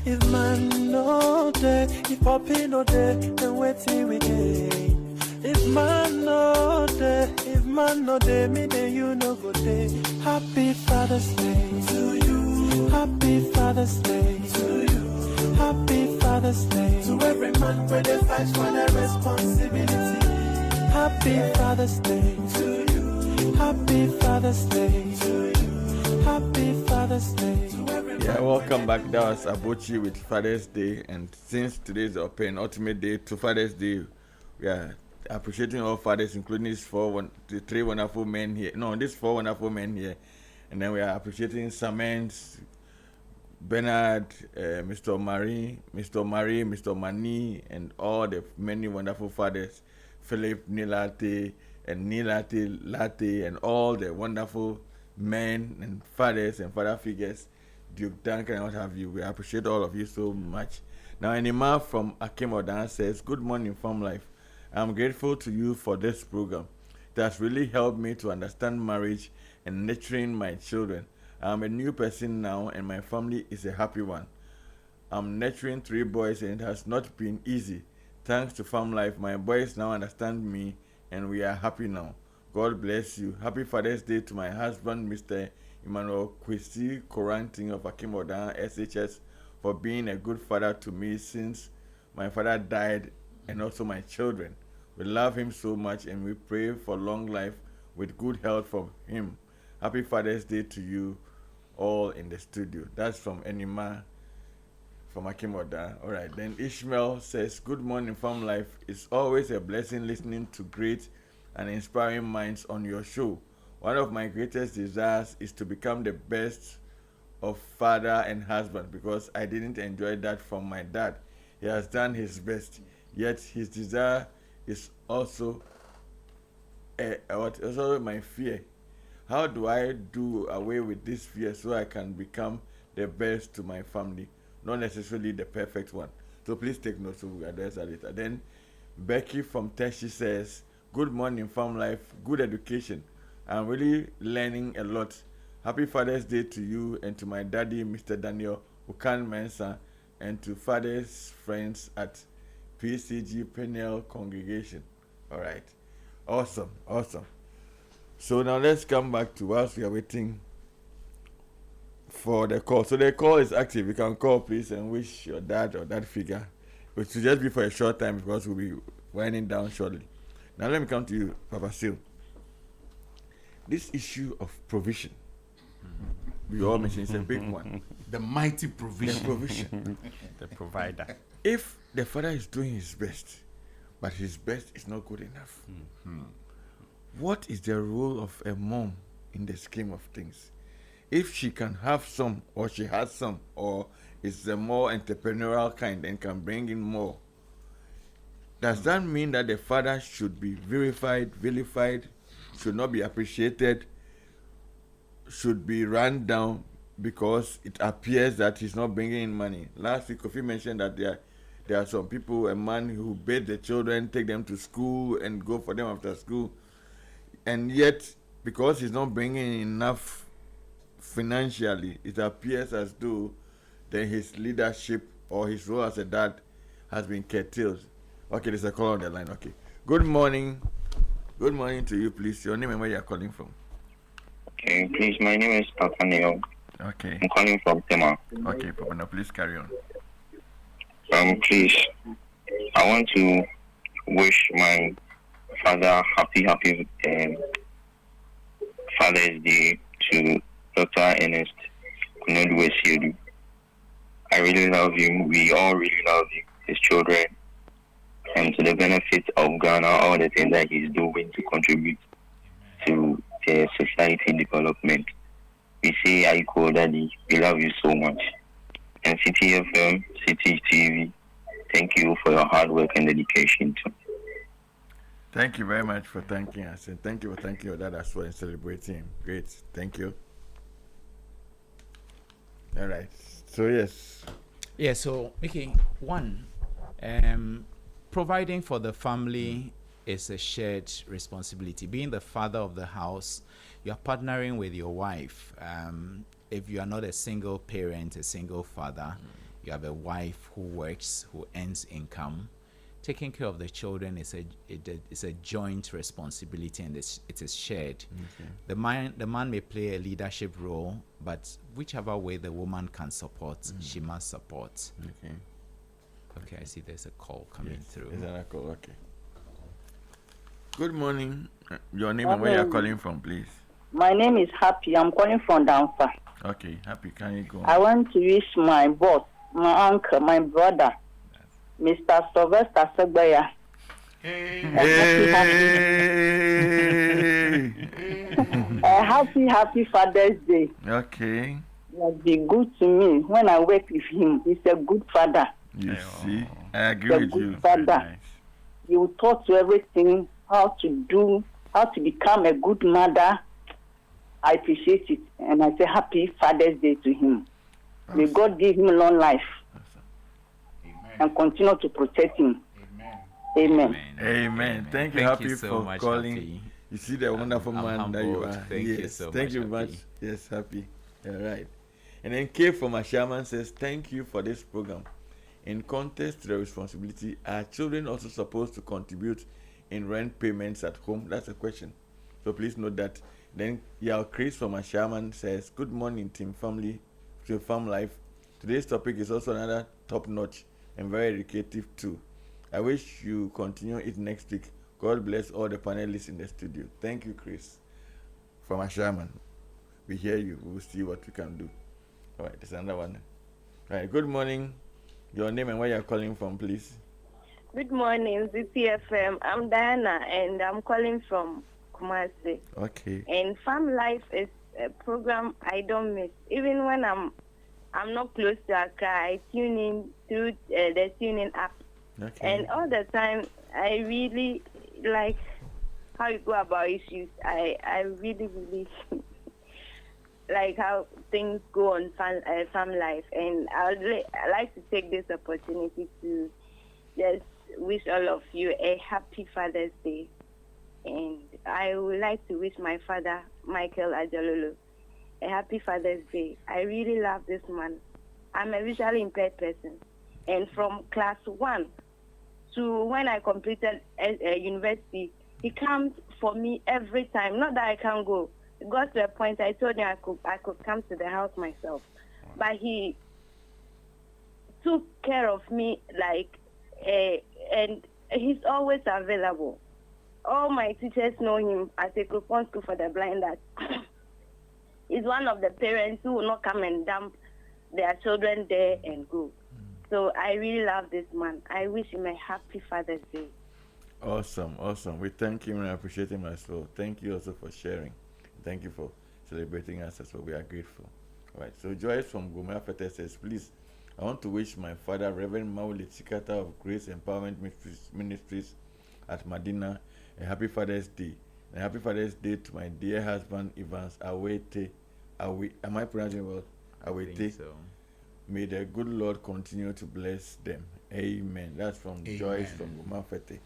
if man no day, if puppy no day, then wait till we get. If man no day, me then you no go day. Happy Father's Day to you. Happy Father's Day to you. Happy Father's Day to every man where they fight for their responsibility. Happy Father's Day to you. Happy Father's Day to you. Happy Father's Day to every man. Yeah, welcome back. That was Abochi with Father's Day, and since today is our penultimate day to Father's Day, we are appreciating all fathers, including these the three wonderful men here. No, these four wonderful men here. And then we are appreciating Samens, Bernard, Mr. Marie, Mr. Mani, and all the many wonderful fathers, Philip, Nilate, and Nilate, Latte, and all the wonderful men and fathers and father figures, Duke Duncan and what have you. We appreciate all of you so much. Now, Anima from Akemodan says, good morning, Farm Life. I'm grateful to you for this program. It has really helped me to understand marriage and nurturing my children. I'm a new person now, and my family is a happy one. I'm nurturing 3 boys, and it has not been easy. Thanks to Farm Life, my boys now understand me, and we are happy now. God bless you. Happy Father's Day to my husband, Mr. Emmanuel Kwesi Koranting of Akemodan SHS, for being a good father to me since my father died, and also my children. We love him so much, and we pray for long life with good health for him. Happy Father's Day to you all in the studio. That's from Enima from Akemodan. All right, then Ishmael says, good morning, Farm Life. It's always a blessing listening to great and inspiring minds on your show. One of my greatest desires is to become the best of father and husband, because I didn't enjoy that from my dad. He has done his best, yet his desire is also my fear. How do I do away with this fear so I can become the best to my family, not necessarily the perfect one? So please take note, so we'll address that later. Then Becky from Teshi says, good morning, Farm Life, good education. I'm really learning a lot. Happy Father's Day to you and to my daddy, Mr. Daniel Ukan Mensa. and to fathers friends at PCG Peniel Congregation. All right. Awesome. So now let's come back to whilst we are waiting for the call. So the call is active. You can call, please, and wish your dad or that figure. It should just be for a short time because we'll be winding down shortly. Now let me come to you, Papa Sil. This issue of provision, we all mentioned, it's a big one. The mighty provision. The provider. If the father is doing his best, but his best is not good enough, what is the role of a mom in the scheme of things? If she can have some, or she has some, or is the more entrepreneurial kind and can bring in more, does that mean that the father should be vilified, should not be appreciated, should be run down because it appears that he's not bringing in money? Last week, Kofi mentioned that there are some people, a man who bathe the children, take them to school and go for them after school, and yet because he's not bringing enough financially, it appears as though then his leadership or his role as a dad has been curtailed. Okay, there's a call on the line. Okay. Good morning. Good morning to you, please. Your name and where you're calling from. Okay, please, my name is Papa Neo. Okay. I'm calling from Tema. Okay, Papa Neo, please carry on. Please, I want to wish my father happy Father's Day to Dr. Ernest Kunodu. I really love him. We all really love him, his children, and to the benefit of Ghana, all the things that he's doing to contribute to the society development. We say, Aiko Daddy, we love you so much. And City FM, City TV, thank you for your hard work and dedication too. Thank you very much for thanking us, and thank you for thanking your dad as well and celebrating him. Great, thank you. All right, so yes. Yeah, so, Mickey, one, providing for the family is a shared responsibility. Being the father of the house, you're partnering with your wife. If you are not a single parent, a single father, you have a wife who works, who earns income. Taking care of the children is a joint responsibility, and it is shared. Okay. The man may play a leadership role, but whichever way the woman can support, she must support. Okay. Okay, I see there's a call coming through. Is that a call? Okay. Good morning. Your name and where you're calling from, please. My name is Happy. I'm calling from Danfa. Okay, Happy, can you go on? I want to wish my boss, my uncle, my brother, Mr. Sylvester Segbaya. A happy Father's Day. Okay. Be good to me when I work with him. He's a good father. You see, I agree He's a with good you. father. Nice. He will taught you everything, how to become a good mother. I appreciate it, and I say happy Father's Day to him. Awesome. May God give him long life. Amen. And continue to protect him. Amen. Amen. Thank you, Thank Happy, you so for much, calling. Happy. You see the wonderful I'm man that you humbled. are. Thank yes. you so Thank much, you Happy. much. Yes, Happy. All right. And then K from Ashaman says, thank you for this program. In contest to the responsibility, are children also supposed to contribute in rent payments at home? That's a question. So please note that. Then Yao Chris from Ashaman says, good morning, team family, to farm life. Today's topic is also another top notch and very educative too. I wish you continue it next week. God bless all the panelists in the studio. Thank you, Chris. From Ashaman. We hear you. We will see what we can do. All right, there's another one. All right, good morning. Your name and where you're calling from, please. Good morning, ZPFM. I'm Diana, and I'm calling from Kumasi. Okay. And Farm Life is a program I don't miss. Even when I'm not close to Accra, I tune in through the tuning app. Okay. And all the time, I really like how you go about issues. I really like how things go on farm life. And I like to take this opportunity to just wish all of you a happy Father's Day. And I would like to wish my father, Michael Ajalolo, a happy Father's Day. I really love this man. I'm a visually impaired person. And from class 1 to when I completed university, he comes for me every time. Not that I can't go. It got to a point I told him I could come to the house myself. But he took care of me and he's always available. All my teachers know him as a Coupon School for the Blind that he's one of the parents who will not come and dump their children there and go. So I really love this man. I wish him a happy Father's Day. Awesome. We thank him and appreciate him as well. Thank you also for sharing. Thank you for celebrating us as well. We are grateful. All right. So Joyce from Gomera Fete says, please, I want to wish my father, Reverend Mauli Chikata of Grace Empowerment Ministries at Medina, a happy Father's Day. And a happy Father's Day to my dear husband, Evans Awete. Am I pronouncing it well? Awete. So. May the good Lord continue to bless them. Amen. That's from Joyce from Gomera Fete.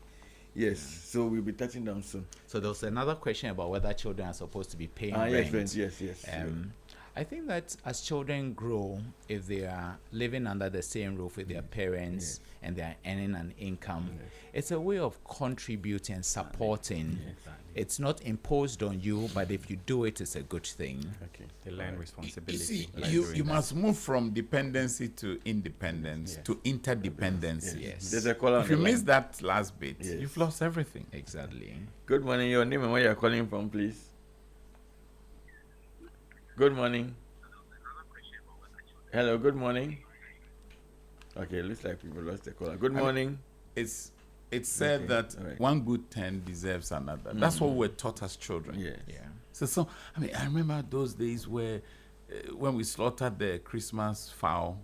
Yes, so we'll be touching down soon. So there's another question about whether children are supposed to be paying rent. Yes. I think that as children grow, if they are living under the same roof with their parents and they are earning an income, it's a way of contributing and supporting. It's not imposed on you, but if you do it, it's a good thing. Okay. They learn responsibility. You see, you must move from dependency to independence to interdependency. Yes. There's a caller. If you miss that last bit, you've lost everything. Exactly. Good morning. Your name and where you're calling from, please. Good morning. Hello, good morning. Okay, looks like people lost the caller. Good morning. It's said that one good turn deserves another. That's what we're taught as children. Yeah. So I remember those days where when we slaughtered the Christmas fowl,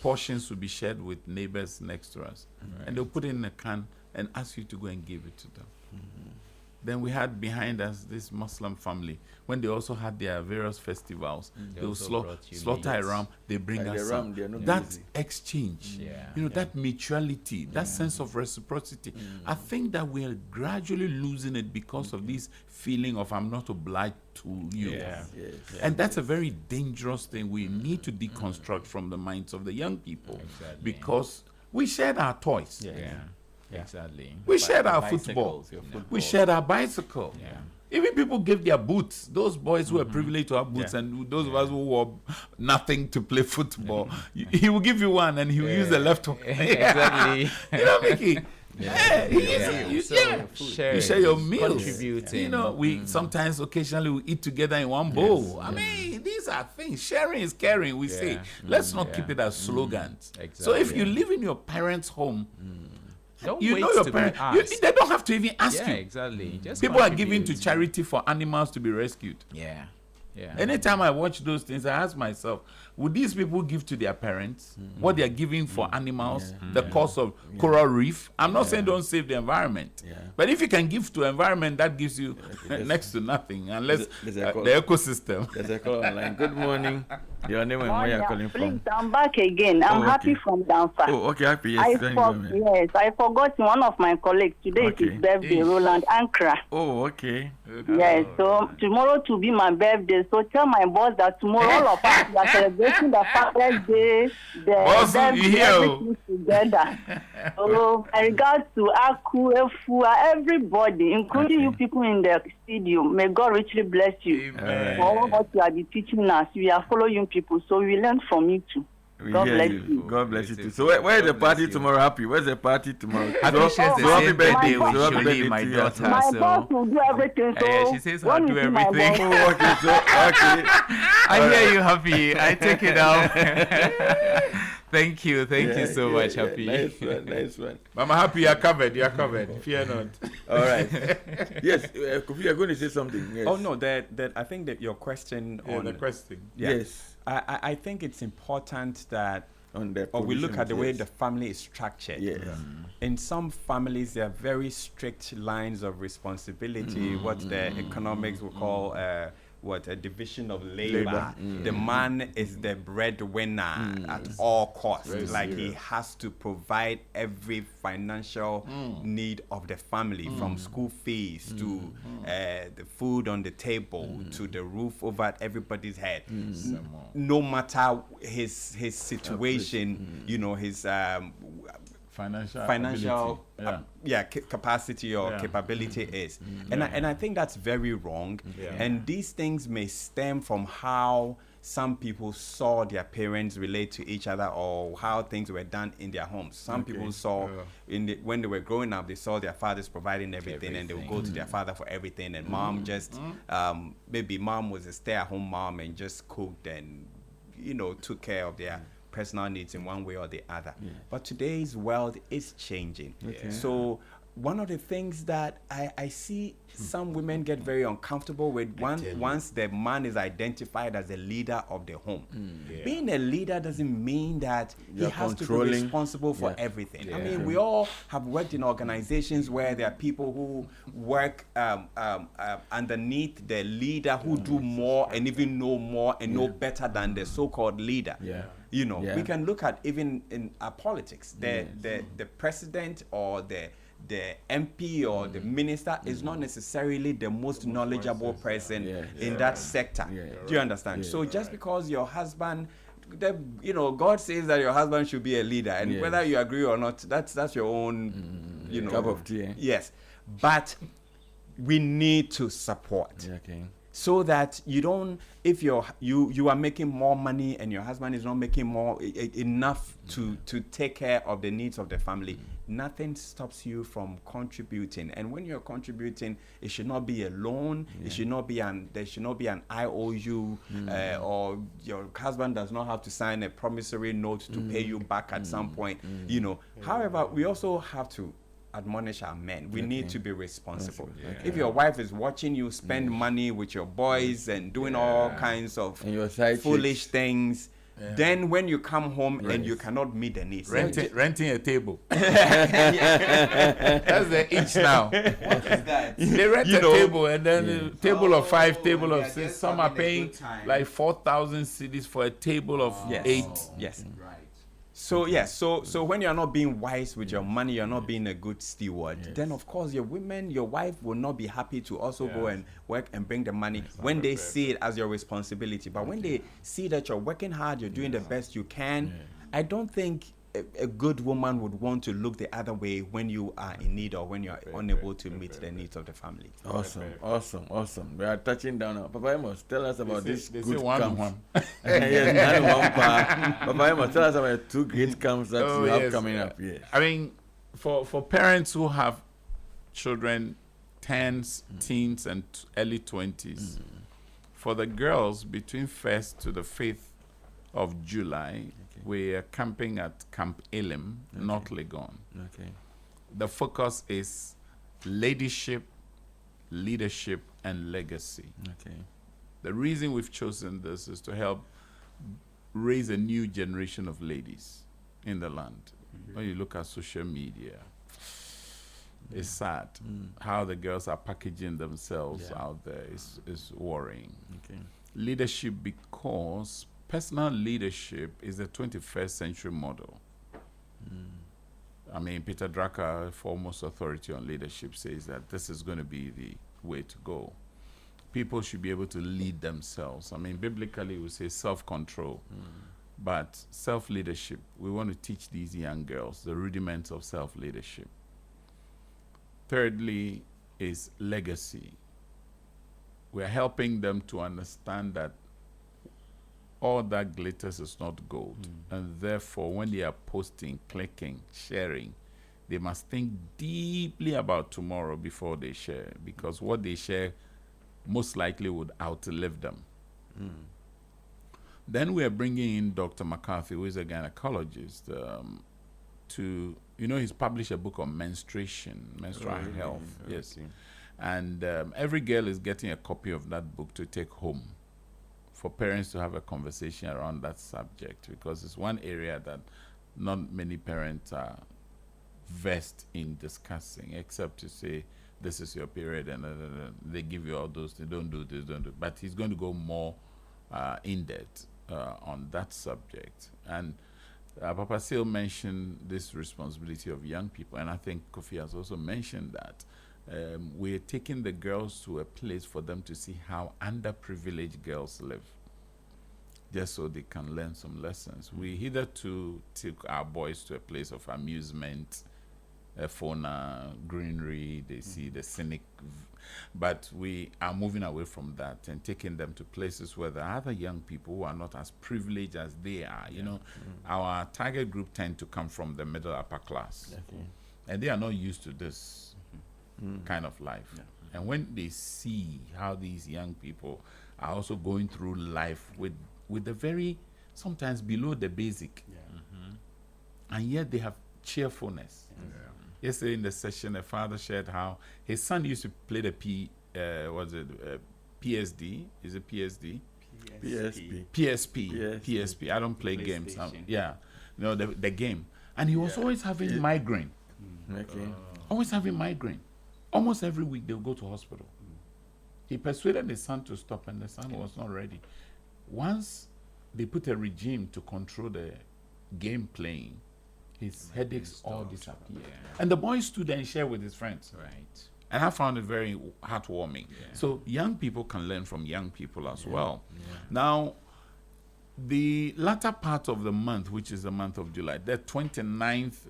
portions would be shared with neighbors next to us. And they'll put it in a can and ask you to go and give it to them. Then we had behind us this Muslim family. When they also had their various festivals, they will slaughter a ram, they bring us some. That exchange, that mutuality, that sense of reciprocity. I think that we are gradually losing it because of this feeling of I'm not obliged to you. And that's a very dangerous thing we need to deconstruct from the minds of the young people. Because we shared our toys. Exactly. We shared our football. We shared our bicycle. Even people gave their boots. Those boys who were privileged to have boots, and those of us who wore nothing to play football, he will give you one, and he will use the left one. Exactly. You know, Mickey. You share your meals. Contributing. You know, we sometimes, occasionally, we eat together in one bowl. I mean, these are things. Sharing is caring. We say, let's not keep it as slogans. So if you live in your parents' home. You know your parents. They don't have to even ask you. Exactly. Just people are giving to charity for animals to be rescued. Anytime I watch those things, I ask myself, would these people give to their parents what they are giving for animals, the cost of coral reef? I'm not saying don't save the environment, but if you can give to environment, that gives you next to nothing, unless the ecosystem. There's a call online. Good morning. Your name and where you're calling from? Please, I'm back again. I'm happy from Danfa. Oh, okay, happy. Yes, I forgot one of my colleagues. Today is his birthday, Roland Ankara. Oh, okay. Yes, so tomorrow to be my birthday. So tell my boss that tomorrow all of us are celebrating the Father's Day, everything together. So I regard to Aku, Efua, everybody, including you people in the studio. May God richly bless you. Amen. For all what you are teaching us. We are following people, so we learn from you too. God bless you. God bless you too. So where is the party tomorrow? Happy? Where's the party tomorrow? Happy birthday with Shirley, my daughter. My boss will do everything. So she says I'll do everything. Okay. I hear you, Happy. I take it out. Thank you so much, Happy. Nice one. Mama, Happy, you're covered. Fear not. All right. Yes, Kofi, you're going to say something. Yes. Oh no, that I think that your question on the question. Yes. I think it's important that we look at the way the family is structured. In some families, there are very strict lines of responsibility, what the economics will call a division of labor. The man is the breadwinner at all costs. He has to provide every financial need of the family, from school fees to the food on the table to the roof over everybody's head. No matter his situation, his financial capacity or capability is. And I think that's very wrong. And these things may stem from how some people saw their parents relate to each other, or how things were done in their homes. Some people saw when they were growing up, they saw their fathers providing everything. And they would go to their father for everything, and mom just maybe mom was a stay-at-home mom and just cooked and took care of their personal needs in one way or the other. But today's world is changing. So one of the things that I see some women get very uncomfortable with once the man is identified as a leader of the home. Being a leader doesn't mean that he has to be responsible for everything. I mean, we all have worked in organizations where there are people who work underneath the leader who do more and even know more and know better than the so-called leader. We can look at even in our politics, the president or the MP or the minister is not necessarily the most knowledgeable person in that sector. Do you understand? So just because your husband, God says that your husband should be a leader, and whether you agree or not, that's your own, cup of tea. Yes, but we need to support. So that you don't, if you are making more money and your husband is not making more enough to take care of the needs of the family, nothing stops you from contributing. And when you're contributing, it should not be a loan. It should not be there should not be an IOU, or your husband does not have to sign a promissory note to pay you back at some point. However, we also have to admonish our men. We need to be responsible. If your wife is watching you spend money with your boys and doing all kinds of foolish things, then when you come home and you cannot meet the needs, renting a table. That's the itch now. What is that? They rent a table, and then a table of 5, table of 6. Some are paying like 4,000 cedis for a table of 8. Yes. So so when you're not being wise with your money, you're not being a good steward, then of course your wife will not be happy to also go and work and bring the money when they see it as your responsibility. But when they see that you're working hard, you're doing the best you can, I don't think a good woman would want to look the other way when you are in need or when you're unable to meet the needs of the family. Awesome. We are touching down now. Papa Amos, tell us about this good camps. Papa Amos, tell us about 2 great camps that you have coming up. I mean, for parents who have children, 10s, teens, and early 20s, for the girls between 1st to the 5th of July, we are camping at Camp Elim, North Legon. The focus is leadership, and legacy. The reason we've chosen this is to help raise a new generation of ladies in the land. When you look at social media, it's sad how the girls are packaging themselves out there. Is worrying. Leadership, because personal leadership is the 21st century model. I mean, Peter Drucker, foremost authority on leadership, says that this is going to be the way to go. People should be able to lead themselves. I mean, biblically, we say self-control. But self-leadership, we want to teach these young girls the rudiments of self-leadership. Thirdly is legacy. We are helping them to understand that all that glitters is not gold. And therefore, when they are posting, clicking, sharing, they must think deeply about tomorrow before they share, because what they share most likely would outlive them. Then we are bringing in Dr. McCarthy, who is a gynecologist, to, he's published a book on menstruation, menstrual health. And every girl is getting a copy of that book to take home, for parents to have a conversation around that subject, because it's one area that not many parents are versed in discussing, except to say this is your period, and they give you all those. They don't do this, don't do. But he's going to go more in depth on that subject. And Papa Seal mentioned this responsibility of young people, and I think Kofi has also mentioned that we're taking the girls to a place for them to see how underprivileged girls live, just so they can learn some lessons. We hitherto took our boys to a place of amusement, fauna, greenery, they see the scenic, but we are moving away from that and taking them to places where there are other young people who are not as privileged as they are. You know, our target group tend to come from the middle upper class, and they are not used to this kind of life. And when they see how these young people are also going through life with the very, sometimes below the basic, and yet they have cheerfulness. Yesterday in the session, a father shared how his son used to play the PSD? Is it PSD? PSP. I don't play games. The game. And he was always having migraine. Always having migraine. Almost every week they'll go to hospital. He persuaded his son to stop, and the son was not ready. Once they put a regime to control the game playing, his headaches all disappeared. And the boy stood there and shared with his friends. And I found it very heartwarming. So young people can learn from young people as well. Now, the latter part of the month, which is the month of July, the 29th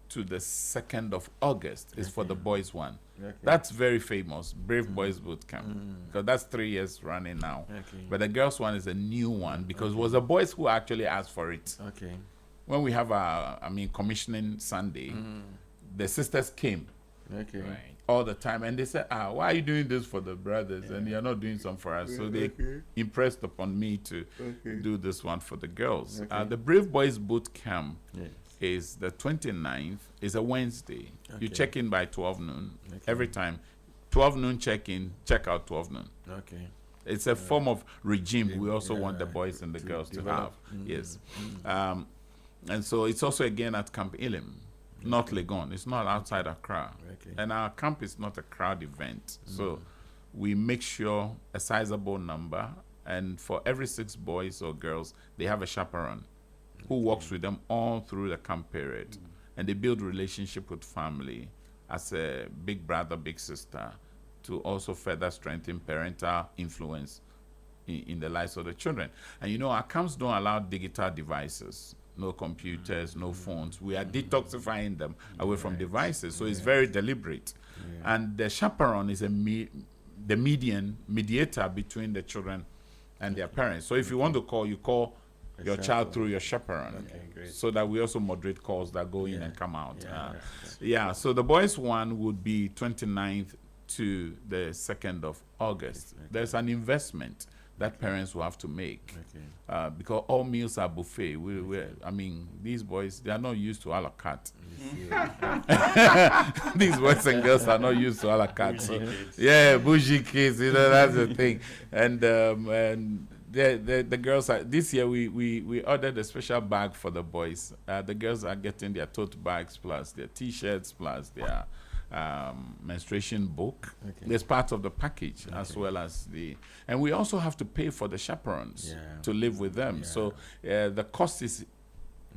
to the 2nd of August is for the boys one. That's very famous, Brave Boys Boot Camp, because that's 3 years running now. But the girls one is a new one because it was the boys who actually asked for it. When we have our, commissioning Sunday, the sisters came all the time, and they said, why are you doing this for the brothers and you're not doing some for us? So they impressed upon me to do this one for the girls. The Brave Boys Boot Camp is the 29th, is a Wednesday. You check in by 12 noon every time. 12 noon check in, check out 12 noon. It's a form of regime we also want the boys and the girls to have. And so it's also again at Camp Elim, not Legon. It's not outside Accra. And our camp is not a crowd event. So we make sure a sizable number, and for every 6 boys or girls, they have a chaperone who walks with them all through the camp period. And they build relationship with family as a big brother, big sister, to also further strengthen parental influence in the lives of the children. And our camps don't allow digital devices. No computers, no phones. We are detoxifying them away from devices. So it's very deliberate. And the chaperone is the mediator between the children and their parents. So if you want to call, you call your child through your chaperone. So that we also moderate calls that go in and come out. So the boys one would be 29th to the 2nd of August. There's an investment that parents will have to make because all meals are buffet. These boys, they are not used to a la carte. These boys and girls are not used to a la carte. So, bougie kids, that's the thing. And the girls are, this year we ordered a special bag for the boys. The girls are getting their tote bags plus their t-shirts plus their menstruation book. It's part of the package as well as and we also have to pay for the chaperones to live with them. So the cost is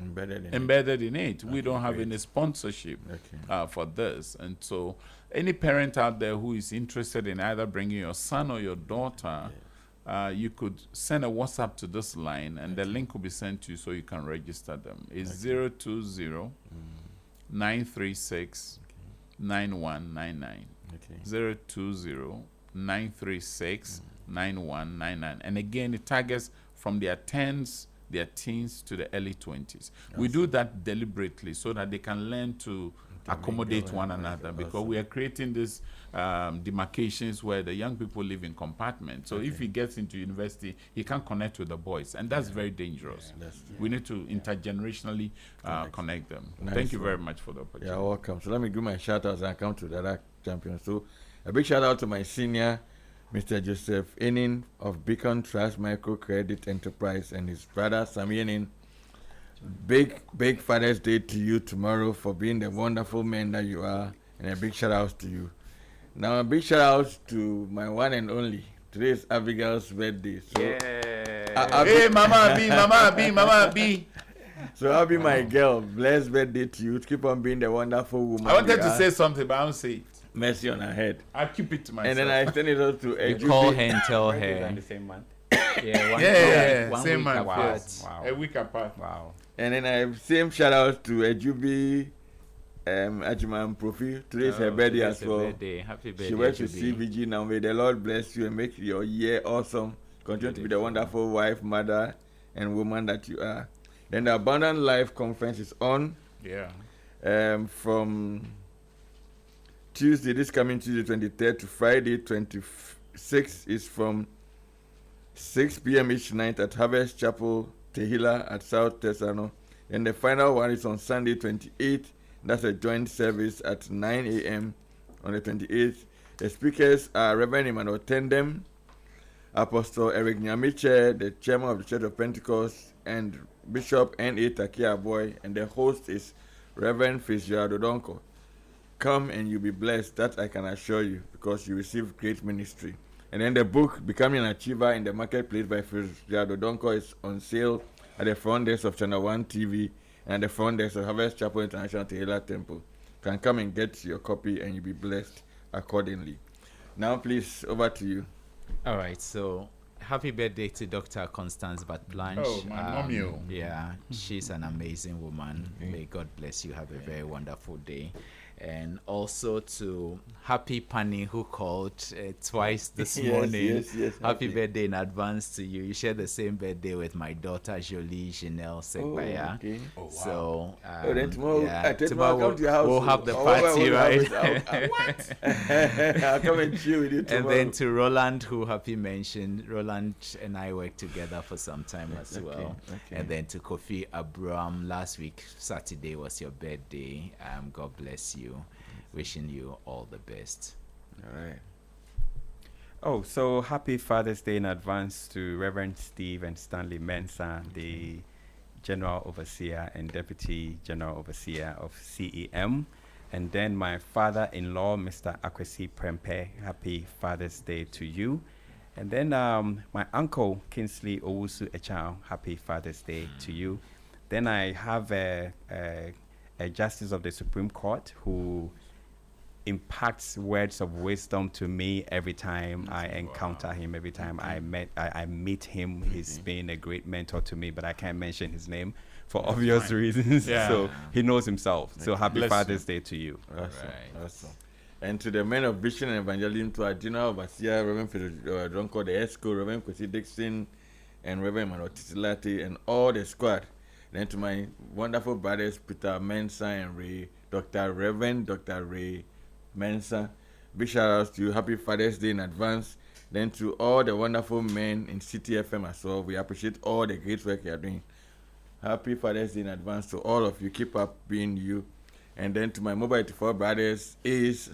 embedded in it. We don't have any sponsorship for this. And so any parent out there who is interested in either bringing your son or your daughter, you could send a WhatsApp to this line and the link will be sent to you so you can register them. It's 020 936 9199. 020 936 9199. And again, it targets from their 10s, their teens to the early 20s. We do that deliberately so that they can learn to accommodate one another, because we are creating these demarcations where the young people live in compartments. So if he gets into university, he can't connect with the boys, and that's very dangerous. We need to intergenerationally connect them. Thank you very much for the opportunity. You're welcome. So let me do my shout outs and come to the other champions. So a big shout out to my senior, Mr. Joseph Enin of Beacon Trust Microcredit Enterprise, and his brother Sam Enin. Big Father's Day to you tomorrow for being the wonderful man that you are, and a big shout out to you. Now a big shout out to my one and only. Today is Abigail's birthday. So hey, Mama B. So I'll be my girl. Blessed birthday to you. Keep on being the wonderful woman. I wanted to say something, but I don't say it. Mercy on her head. I'll keep it to myself. And then I extend it out to you call her and tell her. In the same month. One same week month. apart. Yes. Wow. A week apart. Wow. And then I have same shout out to Ejubi Ajiman Profi. Today is her birthday as well. Happy birthday. She went to CVG now. May the Lord bless you and make your year awesome. Continue to be the wonderful wife, mother, and woman that you are. Then the Abundant Life Conference is on. Yeah. From Tuesday, this coming Tuesday 23rd to Friday 26th is from 6 p.m. each night at Harvest Chapel, Tehila at South Tesano. And the final one is on Sunday 28th. That's a joint service at 9 a.m. on the 28th. The speakers are Reverend Emmanuel Tendem, Apostle Eric Nyamiche, the chairman of the Church of Pentecost, and Bishop N.A. Takia Boy, and the host is Reverend Fitzgerald Odonko. Come and you'll be blessed, that I can assure you, because you receive great ministry. And then the book, Becoming an Achiever in the Marketplace by Fitzgerald Odonko, is on sale at the front desk of Channel 1 TV and the front desk of Harvest Chapel International Tehila Temple. You can come and get your copy and you'll be blessed accordingly. Now, please, over to you. All right, so happy birthday to Dr. Constance Batblanche. Oh, my mommy. Yeah, she's an amazing woman. May God bless you. Have a very wonderful day. And also to Happy Pani, who called twice this morning. Yes. Happy birthday in advance to you. You share the same birthday with my daughter, Jolie Janelle Segbaya. Okay. Oh, wow. So, then tomorrow, tomorrow come to your house. we'll have the party, right? What? I'll come and chill with you tomorrow. And then to Roland, who Happy mentioned, Roland and I worked together for some time as well. Okay. And then to Kofi Abram, last week, Saturday was your birthday. God bless you. Wishing you all the best. All right. Oh, so happy Father's Day in advance to Reverend Steve and Stanley Mensah, the General Overseer and Deputy General Overseer of CEM. And then my father-in-law, Mr. Akwesi Prempe, happy Father's Day to you. And then my uncle, Kingsley Owusu Echao, happy Father's Day to you. Then I have a justice of the Supreme Court who impacts words of wisdom to me every time I encounter him, every time I meet him. He's been a great mentor to me, but I can't mention his name for obvious reasons. So he knows himself. So happy Father's Day to you. Awesome. And to the men of vision and evangelism, to our general overseer, Reverend Dronko, the ESCO, Reverend Kwesi Dixon, and Reverend Emmanuel Titilati, and all the squad. Then to my wonderful brothers, Peter Mensah and Ray, Reverend Dr. Ray Mensah. Big shout outs to you. Happy Father's Day in advance. Then to all the wonderful men in City FM as well. We appreciate all the great work you are doing. Happy Father's Day in advance to all of you. Keep up being you. And then to my Mobile 84 brothers is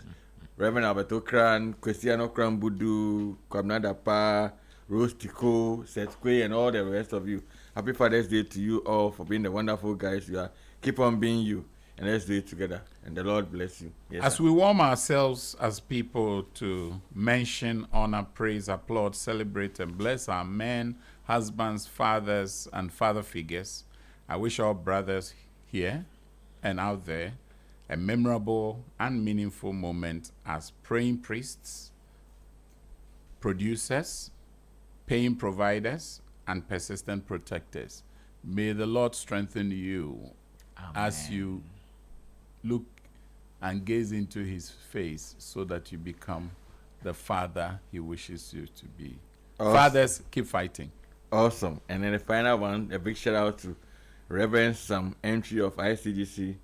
Reverend Alberto Kran, Christiano Kran Budu, Kwabna Dapa, Rose Tiko, Seth Kwe, and all the rest of you. Happy Father's Day to you all for being the wonderful guys you are. Keep on being you, and let's do it together. And the Lord bless you. Yes, as we warm ourselves as people to mention, honor, praise, applaud, celebrate, and bless our men, husbands, fathers, and father figures, I wish all brothers here and out there a memorable and meaningful moment as praying priests, producers, paying providers, and persistent protectors. May the Lord strengthen you as you look and gaze into his face so that you become the father he wishes you to be. Awesome. Fathers, keep fighting. Awesome. And then the final one, a big shout out to Reverend Sam Entry of ICGC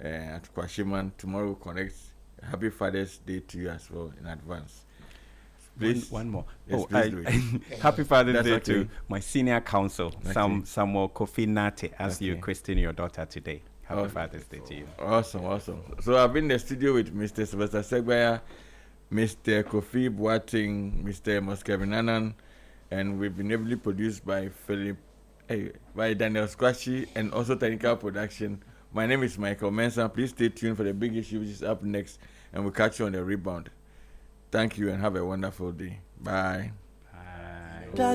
at Kwashiman. Tomorrow connects. Happy Father's Day to you as well in advance. Please. One more. Yes, Happy Father's Day okay. to my senior counsel, Samuel Kofi Nate, as you christen your daughter today. Happy Father's Day to you. Awesome. So I've been in the studio with Mr. Sylvester Segbaya, Mr. Kofi Boateng, Mr. Amos Kevin-Annan, and we've been ably produced by by Daniel Squashy, and also technical production. My name is Michael Mensah. Please stay tuned for the big issue which is up next, and we'll catch you on the rebound. Thank you and have a wonderful day. Bye. Bye. Daddy.